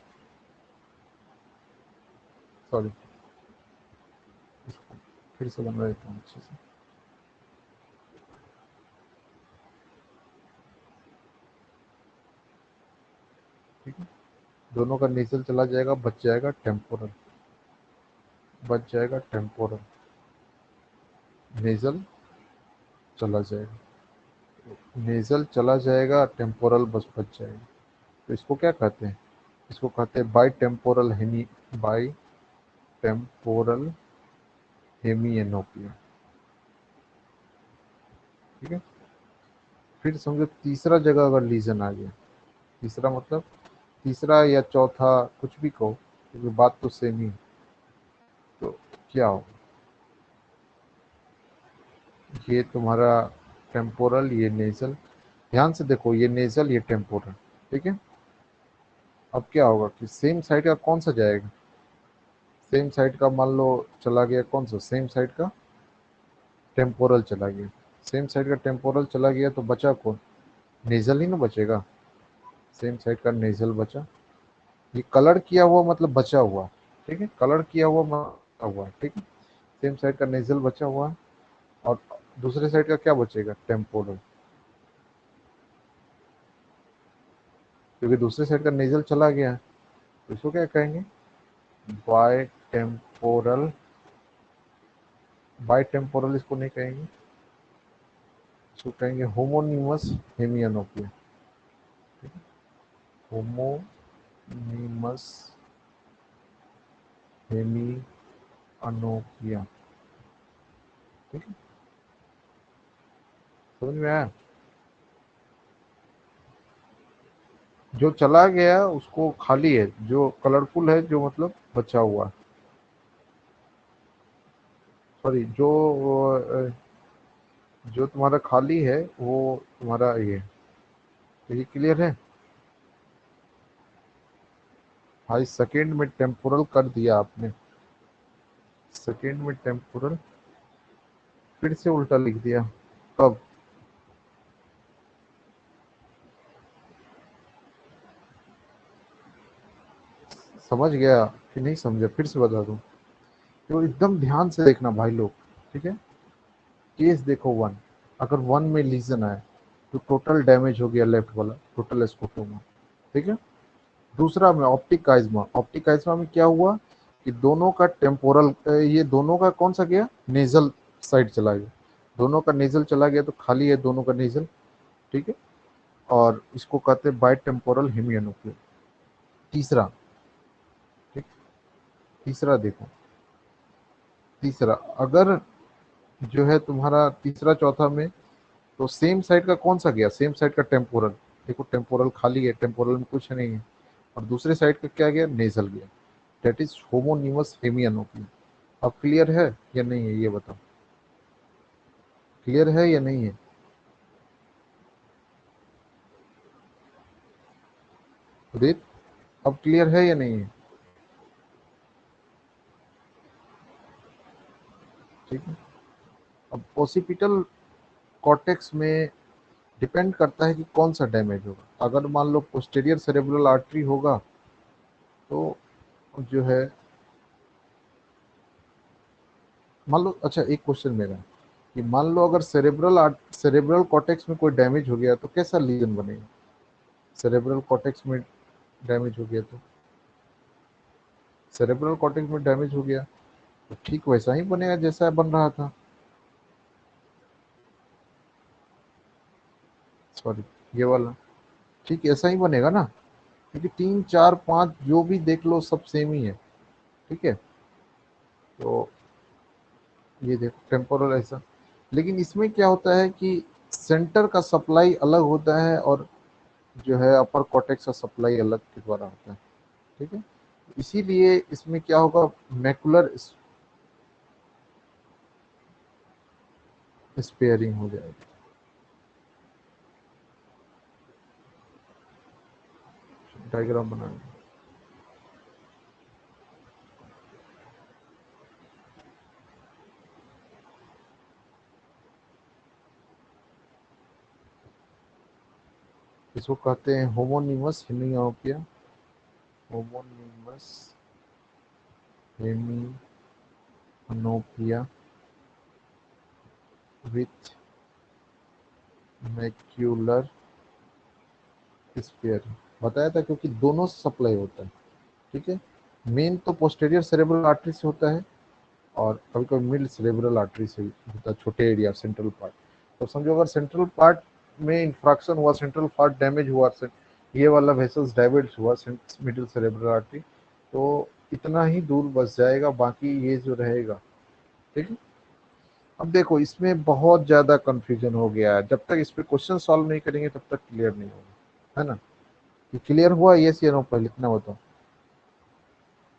Speaker 1: सॉरी, फिर से बन देता हूँ अच्छे से, ठीक है। दोनों का नेजल चला जाएगा, बच जाएगा टेम्पोरल, बच जाएगा टेम्पोरल, नेजल चला जाएगा, नेजल चला जाएगा, टेम्पोरल बस बच जाएगा, तो इसको क्या कहते हैं, इसको कहते हैं bitemporal hemi, bitemporal hemianopia, ठीक है। फिर समझो तीसरा जगह अगर लीजन आ गया, तीसरा मतलब तीसरा या चौथा, कुछ भी कहो, क्योंकि बात तो सेम ही है, तो क्या हो, ये तुम्हारा टेम्पोरल, ये नेजल, ध्यान से देखो, ये नेजल ये टेम्पोरल, ठीक है। अब क्या होगा कि सेम साइड का कौन सा जाएगा, सेम साइड का मान लो चला गया, कौन सा, सेम साइड का टेम्पोरल चला गया, सेम साइड का टेम्पोरल चला गया, तो बचा कौन, नेजल ही ना बचेगा, सेम साइड का नेजल बचा, ये कलर किया हुआ मतलब बचा हुआ, ठीक है, कलर किया हुआ बचा हुआ, ठीक है। सेम साइड का नेजल बचा हुआ है, और दूसरे साइड का क्या बचेगा, टेम्पोरल, क्योंकि दूसरे साइड का नेजल चला गया है, तो इसको क्या कहेंगे, बाय टेम्पोरल, बाय टेम्पोरल इसको नहीं कहेंगे, इसको कहेंगे होमोनिमस हेमियनोपिया, होमोनिमस नीमस हेमी अनोकिया। ठीक है, समझ में आया? जो चला गया उसको खाली है, जो कलरफुल है जो मतलब बचा हुआ, सॉरी जो तुम्हारा खाली है वो तुम्हारा ये। तो ये क्लियर है भाई? सेकंड में टेम्पोरल कर दिया आपने, सेकंड में टेम्पोरल फिर से उल्टा लिख दिया। कब? समझ गया कि नहीं समझा? फिर से बता दूं? तो एकदम ध्यान से देखना भाई लोग, ठीक है? केस देखो वन, अगर वन में लीजन आए तो टोटल डैमेज हो गया लेफ्ट वाला, टोटल स्कोटोमा। ठीक है, दूसरा में ऑप्टिक काइज्मा, ऑप्टिक काइज्मा में क्या हुआ कि दोनों का टेम्पोरल, ये दोनों का कौन सा गया, नेजल साइड चला गया, दोनों का नेजल चला गया तो खाली है दोनों का नेजल। ठीक है, और इसको कहते हैं बाई टेम्पोरल हेमियोनोक्लियर। तीसरा, ठीक, तीसरा देखो, तीसरा अगर जो है तुम्हारा तीसरा चौथा में, तो सेम साइड का कौन सा गया, सेम साइड का टेम्पोरल। देखो टेम्पोरल खाली है, टेम्पोरल में कुछ नहीं है, और दूसरे साइड का क्या गया, नेजल गया। दैट इज होमोनिमस हेमियोनोक्लियर। अब क्लियर है या नहीं है ये बताओ? क्लियर है या नहीं है? उदित, अब क्लियर है या नहीं है? ठीक है, अब ओसिपिटल कॉर्टेक्स में डिपेंड करता है कि कौन सा डैमेज होगा। अगर मान लो पोस्टीरियर सेरेब्रल आर्टरी होगा तो जो है, मान लो, अच्छा एक क्वेश्चन मेरा है कि मान लो अगर सेरेब्रल कॉर्टेक्स में कोई डैमेज हो गया तो कैसा लीजन बनेगा? सेरेब्रल कॉर्टेक्स में डैमेज हो गया तो, सेरेब्रल कॉर्टेक्स में डैमेज हो गया तो ठीक वैसा ही बनेगा जैसा बन रहा था। सॉरी, ये वाला ठीक ऐसा ही बनेगा ना, क्योंकि तीन चार पांच जो भी देख लो सब सेम ही है। ठीक है, तो ये देखो टेम्पोरल ऐसा, लेकिन इसमें क्या होता है कि सेंटर का सप्लाई अलग होता है और जो है अपर कॉर्टेक्स का सप्लाई अलग के द्वारा होता है। ठीक है, इसीलिए इसमें क्या होगा, मैकुलर स्पेयरिंग हो जाएगी। डायग्राम बनाएंगे, इसको कहते हैं homonymous hemiopia, homonymous hemiopia with macular spare. बताया था क्योंकि दोनों सप्लाई होता है। ठीक है, मेन तो पोस्टेरियर सेरेब्रल आर्टरी से होता है और कभी कभी मिड सेरेब्रल आर्टरी से होता है, छोटे एरिया सेंट्रल पार्ट। तो समझो अगर सेंट्रल पार्ट में इंफ्रैक्शन हुआ, सेंट्रल पार्ट डैमेज हुआ, ये वाला वेसल्स डाइवर्ट हुआ मिडिल सेरेब्रल आर्टरी, तो इतना ही दूर बच जाएगा, बाकी ये जो रहेगा। ठीक है, अब देखो इसमें बहुत ज्यादा कंफ्यूजन हो गया है, जब तक इस पे क्वेश्चन सॉल्व नहीं करेंगे तब तक क्लियर नहीं होगा, है ना? ये क्लियर हुआ यस या नो, पहले इतना बताओ।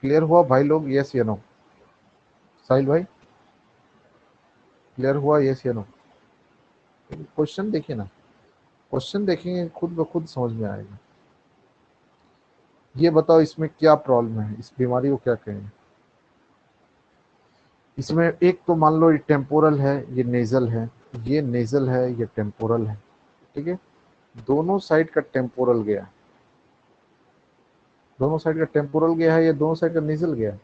Speaker 1: क्लियर हुआ भाई लोग, यस या नो? साहिल भाई, क्लियर हुआ यस या नो? क्वेश्चन देखिए ना, क्वेश्चन देखेंगे खुद ब खुद समझ में आएगा। ये बताओ इसमें क्या प्रॉब्लम है, इस बीमारी को क्या कहेंगे? इसमें एक तो मान लो ये टेम्पोरल है, ये नेजल है, ये नेजल है, ये टेम्पोरल है। ठीक है, दोनों साइड का टेम्पोरल गया, दोनों साइड का टेम्पोरल गया है, या दोनों साइड का नेजल गया है?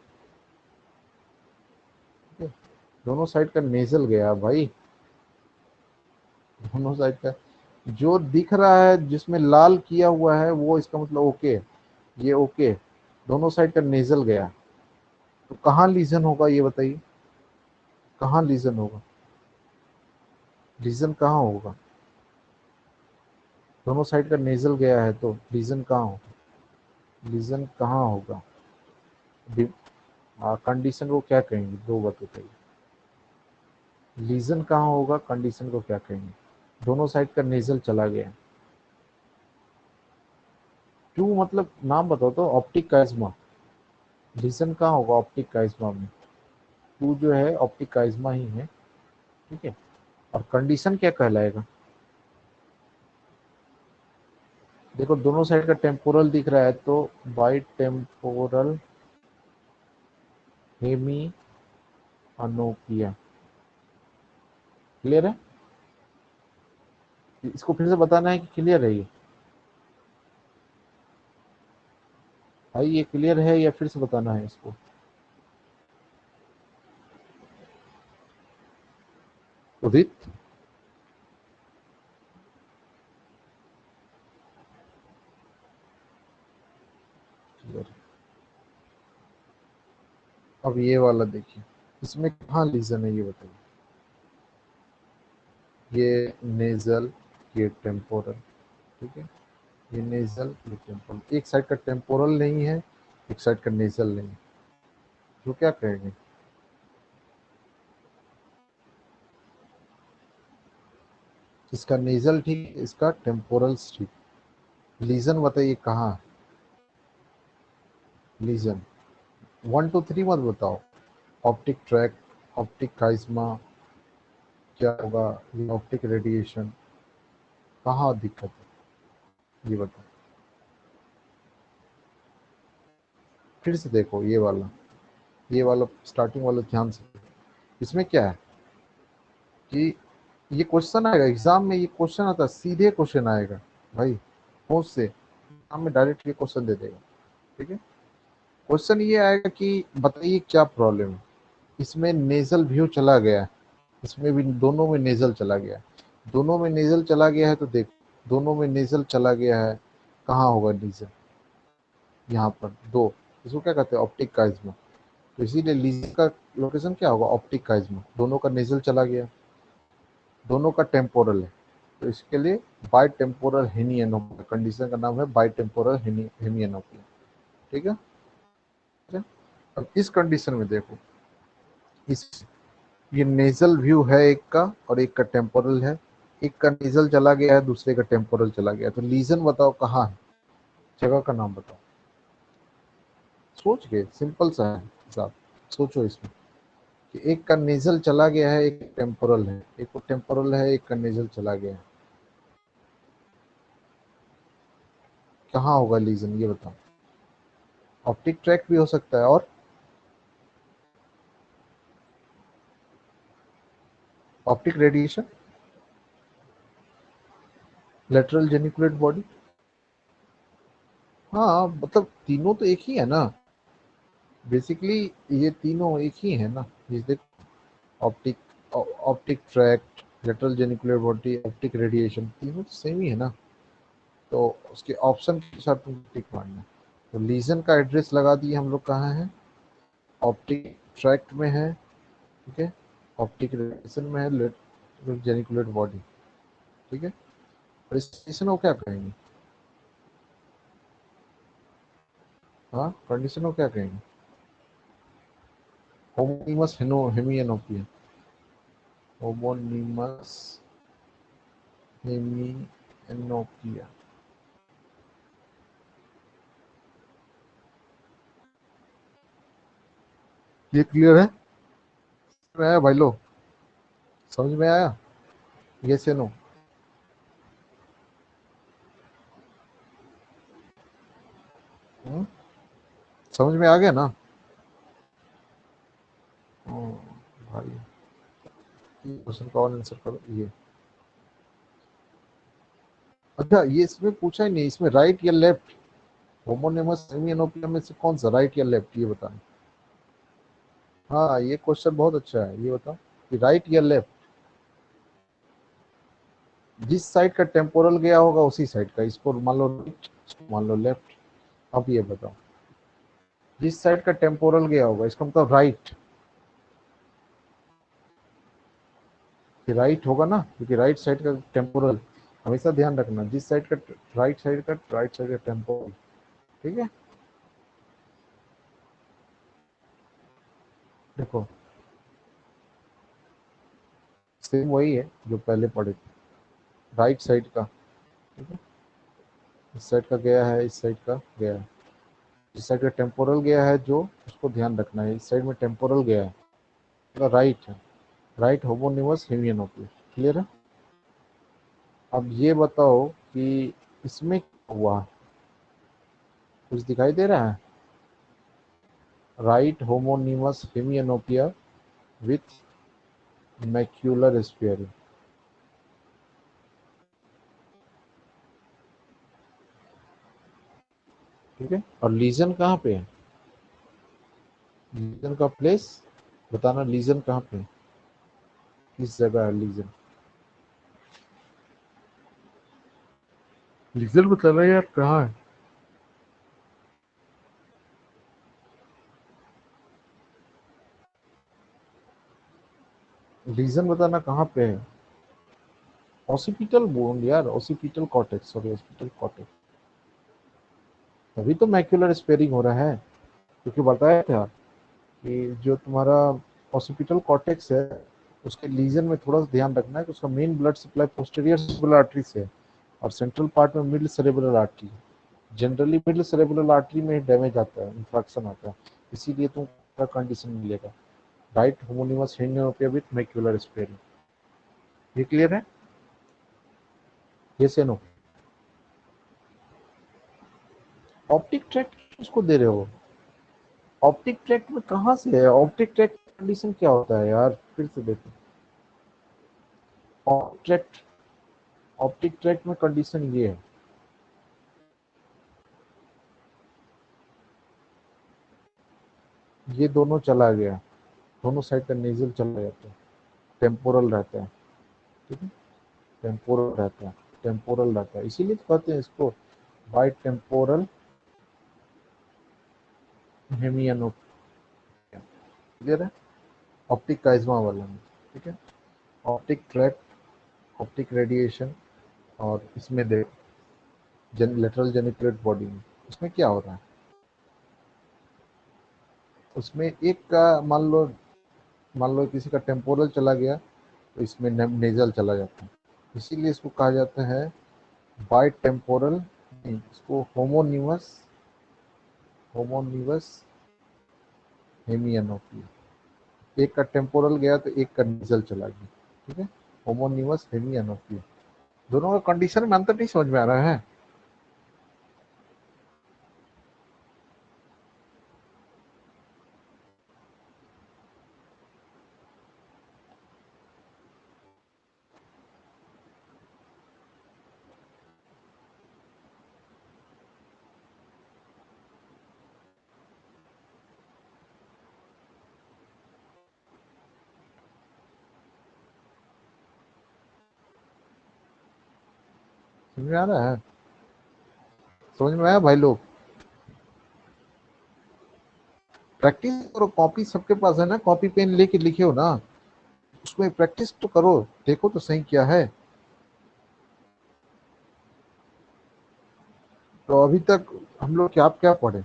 Speaker 1: ठीक है, दोनों साइड का नेजल गया भाई, दोनों साइड का। जो दिख रहा है जिसमें लाल किया हुआ है वो इसका मतलब ओके, ये ओके, दोनों साइड का नेजल गया। तो कहाँ लीजन होगा ये बताइए, कहाँ लीजन होगा? लीजन कहाँ होगा? दोनों साइड का नेजल गया है तो लीजन कहाँ होगा? लीजन कहाँ होगा? कंडीशन को क्या कहेंगे? दो बताइए। लीजन कहाँ होगा, कंडीशन को क्या कहेंगे? दोनों साइड का नेजल चला गया। क्यों, मतलब नाम बताओ तो। ऑप्टिक काइज्मा। लीजन कहाँ होगा ऑप्टिक काइज्मा में? टू जो है ऑप्टिक काइज्मा ही है, ठीक है। और कंडीशन क्या कहलाएगा? देखो दोनों साइड का टेम्पोरल दिख रहा है तो बाई टेम्पोरल हेमी अनोपिया। क्लियर है? इसको फिर से बताना है कि क्लियर है ये? भाई ये क्लियर है या फिर से बताना है इसको? उदित, अब ये वाला देखिए, इसमें कहाँ लीजन है ये बताइए। ये नेजल, ये टेम्पोरल, ठीक है। ये नेजल, ये टेम्पोरल। एक साइड का टेम्पोरल नहीं है, एक साइड का नेजल नहीं है, तो क्या कहेंगे? इसका नेजल ठीक, इसका टेम्पोरल ठीक। लीजन बताइए कहाँ? लीजन 1 2 3 मत बताओ। ऑप्टिक ट्रैक, ऑप्टिक काइज्मा, क्या होगा, ये ऑप्टिक रेडिएशन, कहाँ दिक्कत है ये बताओ। फिर से देखो ये वाला स्टार्टिंग वाला ध्यान से। इसमें क्या है कि ये क्वेश्चन आएगा एग्जाम में, ये क्वेश्चन आता है, सीधे क्वेश्चन आएगा भाई, होश से एग्जाम में डायरेक्ट ये क्वेश्चन दे देगा, ठीक है। क्वेश्चन ये आएगा कि बताइए क्या प्रॉब्लम है। इसमें नेजल व्यू चला गया है, इसमें भी दोनों में नेजल चला गया है। दोनों में नेजल चला गया है तो देख, दोनों में नेजल चला गया है, कहाँ होगा नेजल? यहाँ पर दो, इसको क्या कहते हैं? ऑप्टिक काइज्मा। तो इसीलिए लीजन का लोकेशन क्या होगा? ऑप्टिक काइज्मा। दोनों का नेजल चला गया, दोनों का टेम्पोरल है, तो इसके लिए बाई टेम्पोरल हेनियनोपिया, कंडीशन का नाम है बाई टेम्पोरल हेनियनोपिया, ठीक है। अब इस कंडीशन में देखो, इस ये नेजल व्यू है एक का और एक का टेम्पोरल है। एक का नेजल चला गया है, दूसरे का टेम्पोरल चला गया, तो लीजन बताओ कहाँ है? जगह का नाम बताओ। सोच के, सिंपल सा है साहब, सोचो इसमें कि एक का नेजल चला गया है, एक टेम्पोरल है, एक को टेम्पोरल है, एक का नेजल चला गया है, कहाँ होगा लीजन ये बताओ। ऑप्टिक ट्रैक भी हो सकता है, और optic radiation, lateral geniculate body. हाँ मतलब तीनों तो एक ही है ना, बेसिकली ये तीनों एक ही है ना। ये देख, optic optic track, lateral genicular body, optic radiation, तीनों तो सेम ही है ना। तो उसके ऑप्शन के साथ तुम टिक मारना। तो लीजन का एड्रेस लगा दिए हम लोग, कहाँ है? ऑप्टिक ट्रैक्ट में है, ठीक है। ऑप्टिक रेडिएशन में है, लेटरल जेनिकुलर बॉडी, ठीक है। और इस कंडीशन को क्या कहेंगे? हाँ, कंडीशन को क्या कहेंगे? होमोनीमस हेमियनोपिया, होमोनीमस हेमियनोपिया। ये क्लियर है? समझ में आया भाई लोग? समझ में आया? यस या नो? समझ में आ गया ना? भाई ये क्वेश्चन का और आंसर करो ये। अच्छा, ये इसमें पूछा ही नहीं, इसमें राइट या लेफ्ट, होमोनिमस हेमियनोपिया में से कौन सा, राइट या लेफ्ट, ये बताना। हाँ ये क्वेश्चन बहुत अच्छा है, ये बताओ कि राइट या लेफ्ट। जिस साइड का टेम्पोरल गया होगा उसी साइड का, इसको मान लो राइट, मान लो लेफ्ट। अब ये बताओ, जिस साइड का टेम्पोरल गया होगा इसका मतलब राइट, कि राइट होगा ना, क्योंकि राइट साइड का टेम्पोरल, हमेशा ध्यान रखना जिस साइड का राइट साइड का टेम्पोरल, ठीक है। देखो सेम वही है जो पहले पढ़े थे, राइट साइड का, ठीक है, इस साइड का गया है, इस साइड का गया है, इस साइड का टेम्पोरल गया है, जो उसको ध्यान रखना है, इस साइड में टेम्पोरल गया है, तो राइट है, राइट होमोनिमस हेमियनोप्लिया। क्लियर है? अब ये बताओ कि इसमें क्या हुआ, कुछ दिखाई दे रहा है? राइट होमोनिमस हेमियनोपिया विथ मैक्यूलर स्फीयरिंग, ठीक है। और लीजन कहाँ पे है? लीजन का प्लेस बताना, लीजन कहाँ पे है, किस जगह है लीजन? लीजन बताना यार, कहाँ है? लीजन बताना कहाँ पे है। ऑसिपिटल बोन यार, occipital cortex, sorry occipital cortex. तभी तो मैक्यूलर स्पेयरिंग हो रहा है, क्योंकि बताया था कि जो तुम्हारा ऑसिपिटल कॉर्टेक्स है, उसके लीजन में थोड़ा सा ध्यान रखना है कि उसका main blood supply posterior cerebral artery से है, और सेंट्रल पार्ट में middle cerebral artery. Generally middle cerebral artery में डैमेज आता है, इंफ्रैक्शन आता है, इसीलिए तुमका कंडीशन मिलेगा right homonymous hemiopia with macular sparing. ये क्लियर है? ये से नो। ऑप्टिक ट्रैक्ट किसको दे रहे हो? ऑप्टिक ट्रैक्ट में कहाँ से है? ऑप्टिक ट्रैक्ट कंडीशन क्या होता है यार, फिर से देखो। ऑप्टिक ट्रैक्ट, ऑप्टिक ट्रैक्ट में कंडीशन ये है, ये दोनों चला गया, दोनों साइड का नेजल चला जाता है, टेम्पोरल रहता है, ठीक है, टेम्पोरल रहता है, टेम्पोरल रहता है, इसीलिए तो कहते हैं इसको बाई टेम्पोरल हेमियनोपिया। क्लियर है? ऑप्टिक काइज्मा वाला में, ठीक है। ऑप्टिक ट्रैक्ट, ऑप्टिक रेडिएशन, और इसमें देख लेटरल जेनिकुलेट बॉडी में, उसमें क्या हो रहा है, उसमें एक का मान लो किसी का टेम्पोरल चला गया, तो इसमें नेजल चला जाता है, इसीलिए इसको कहा जाता है बाई टेम्पोरल, इसको होमोनिमस, होमोनिवस हेमियनोपिया। एक का टेम्पोरल गया तो एक का नेजल चला गया, ठीक है, होमोनिमस हेमियनोपिया। दोनों का कंडीशन में अंतर नहीं समझ में आ रहा है? समझ में आ रहा है? समझ में आया भाई लोग? प्रैक्टिस करो, कॉपी सबके पास है ना, कॉपी पेन लेके लिखे हो ना, उसमें प्रैक्टिस तो करो, देखो तो सही क्या है। तो अभी तक हम लोग क्या क्या पढ़े?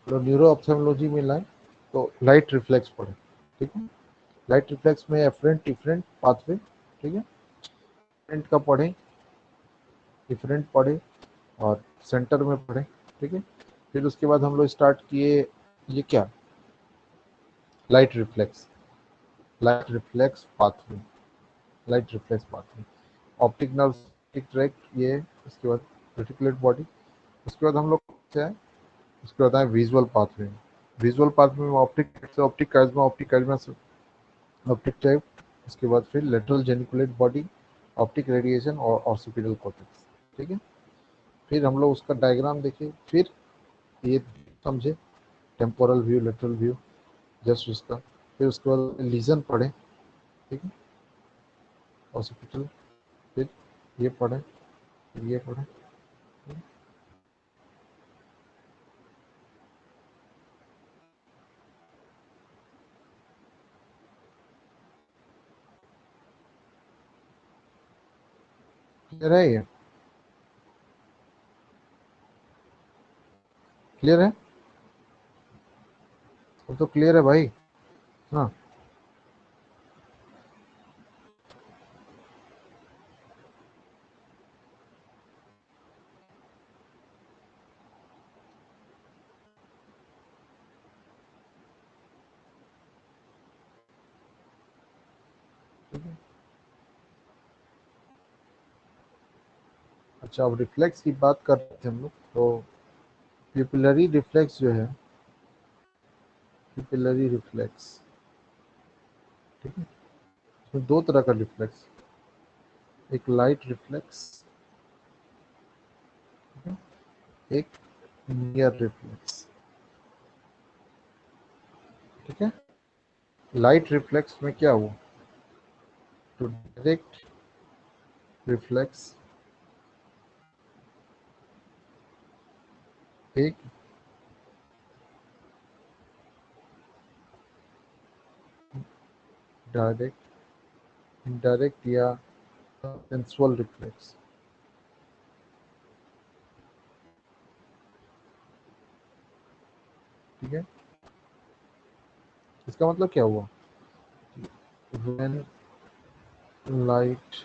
Speaker 1: तो न्यूरो ऑप्थेल्मोलॉजी में लाए तो लाइट रिफ्लेक्स पढ़े, ठीक है, लाइट रिफ्लेक्स में एफरेंट डिफरेंट पाथवे, ठीक है, एफरेंट का पढ़े, डिफरेंट पढ़े, और सेंटर में पढ़े, ठीक है। फिर उसके बाद हम लोग स्टार्ट किए ये क्या, light reflex, light reflex pathway, light reflex pathway, optic nerve, optic tract, ये उसके बाद रेटिकुलेट बॉडी, उसके बाद हम लोग क्या है, उसके बाद आए विजुअल पाथवे। विजुअल पाथवे में ऑप्टिक से ऑप्टिक काइज्मा, ऑप्टिक काइज्मा से ऑप्टिक ट्रैक्ट, उसके बाद फिर lateral geniculate body, optic radiation और ऑर्सिपिटल कॉर्टेक्स, ठीक है। फिर हम लोग उसका डायग्राम देखे, फिर ये समझे temporal view, lateral view, just उसका, फिर उसके बाद लीजन पढ़े, ठीक है, हॉस्पिटल, फिर ये पढ़े, फिर ये पढ़े। क्लियर है ये? क्लियर है? वो तो क्लियर है भाई। हाँ, ठीक है। अच्छा, अब रिफ्लेक्स की बात कर रहे थे हम लोग, तो प्यूपिलरी रिफ्लेक्स जो है, प्यूपिलरी रिफ्लेक्स, ठीक है, इसमें दो तरह का रिफ्लेक्स, एक लाइट रिफ्लेक्स, एक नियर रिफ्लेक्स, ठीक है। लाइट रिफ्लेक्स में क्या हुआ, टू डायरेक्ट रिफ्लेक्स, एक डायरेक्ट, इनडायरेक्ट या सेंसुअल रिफ्लेक्स, ठीक है। इसका मतलब क्या हुआ, when light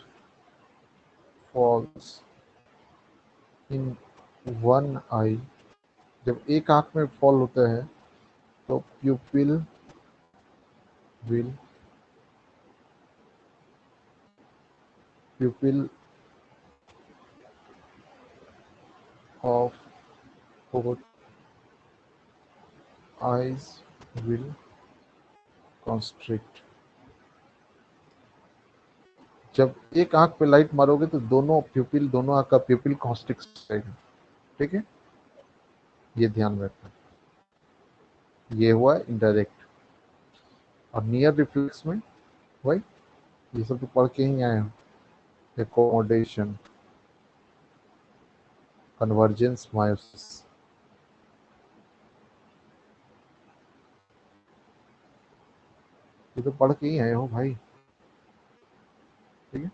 Speaker 1: falls in one eye, जब एक आंख में फॉल होता है तो pupil will pupil of both eyes will constrict। जब एक आंख पे लाइट मारोगे तो दोनों प्यूपिल, दोनों आंख का प्यूपिल कॉन्स्ट्रिक्ट रहेगा, ठीक है। ये ध्यान में रखना। ये हुआ इनडायरेक्ट। और नियर रिफ्लेक्स में भाई ये सब तो पढ़ के ही आए हो, एकोमोडेशन, कन्वर्जेंस, मायोसिस, ये तो पढ़ के ही आए हो भाई, ठीक है।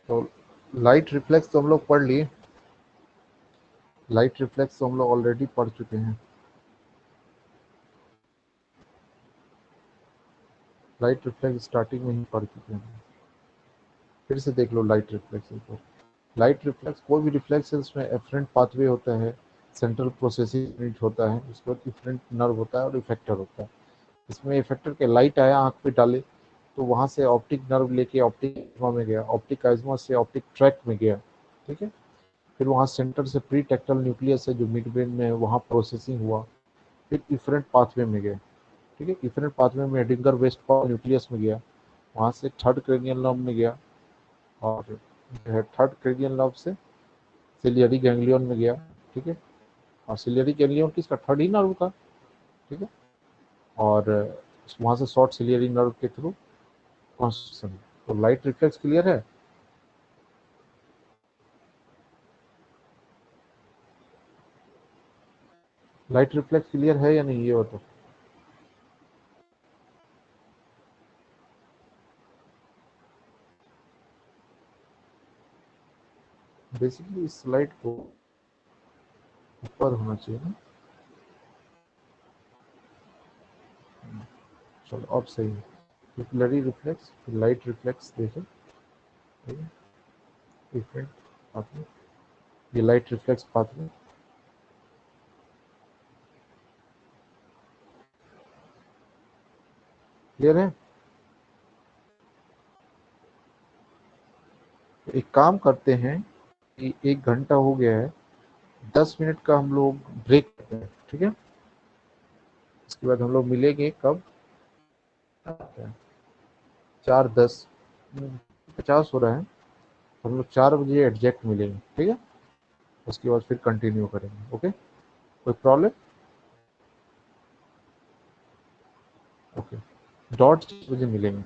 Speaker 1: तो लाइट रिफ्लेक्स तो हम लोग पढ़ लिए, लाइट रिफ्लेक्स तो हम लोग ऑलरेडी पढ़ चुके हैं। लाइट रिफ्लेक्स स्टार्टिंग में ही पढ़ चुके हैं, फिर से देख लो लाइट रिफ्लेक्स को। लाइट रिफ्लेक्स, कोई भी रिफ्लेक्स है उसमें एफरेंट पाथवे होता है, सेंट्रल प्रोसेसिंग यूनिट होता है, उसके बाद इफरेंट नर्व होता है और इफेक्टर होता है। इसमें इफेक्टर के लाइट आया आंख पे डाले तो वहां से ऑप्टिक नर्व लेके ऑप्टिक आइजमा में गया, ऑप्टिक आइजमा से ऑप्टिक ट्रैक में गया, ठीक है। फिर वहाँ सेंटर से प्री टेक्टल न्यूक्लियस है जो मिड ब्रेन में है, वहाँ प्रोसेसिंग हुआ, फिर इफरेंट पाथवे में गया, ठीक है। इफरेंट पाथवे में एडिंगर वेस्ट न्यूक्लियस में गया, वहाँ से थर्ड क्रेनियल नर्व में गया, और जो है थर्ड क्रेनियल नर्व से सिलियरी गैंग्लियन में गया, ठीक है। और सिलियरी गैंग्लियन किसका, थर्ड ही नर्व का, ठीक है। और वहाँ से शॉर्ट सिलियरी नर्व के थ्रू कॉन्स्ट्रक्शन। तो लाइट रिफ्लेक्स क्लियर है। लाइट रिफ्लेक्स क्लियर है या नहीं, ये बताओ। बेसिकली इस स्लाइड को ऊपर होना चाहिए ना। चलो अब सही है। पिपलरी रिफ्लेक्स, लाइट रिफ्लेक्स देखें, ठीक है। डिफरेंट पाथवे, ये लाइट रिफ्लेक्स पाथवे, क्लियर है। तो एक काम करते हैं कि 1 घंटा हो गया है, 10 मिनट का हम लोग ब्रेक करते हैं, ठीक है। इसके बाद हम लोग मिलेंगे कब, 4:10, 50 हो रहा है, हम लोग 4 बजे एग्जैक्ट मिलेंगे, ठीक है। उसके बाद फिर कंटिन्यू करेंगे, ओके। कोई प्रॉब्लम, ओके, डॉट 6 बजे मिलेंगे।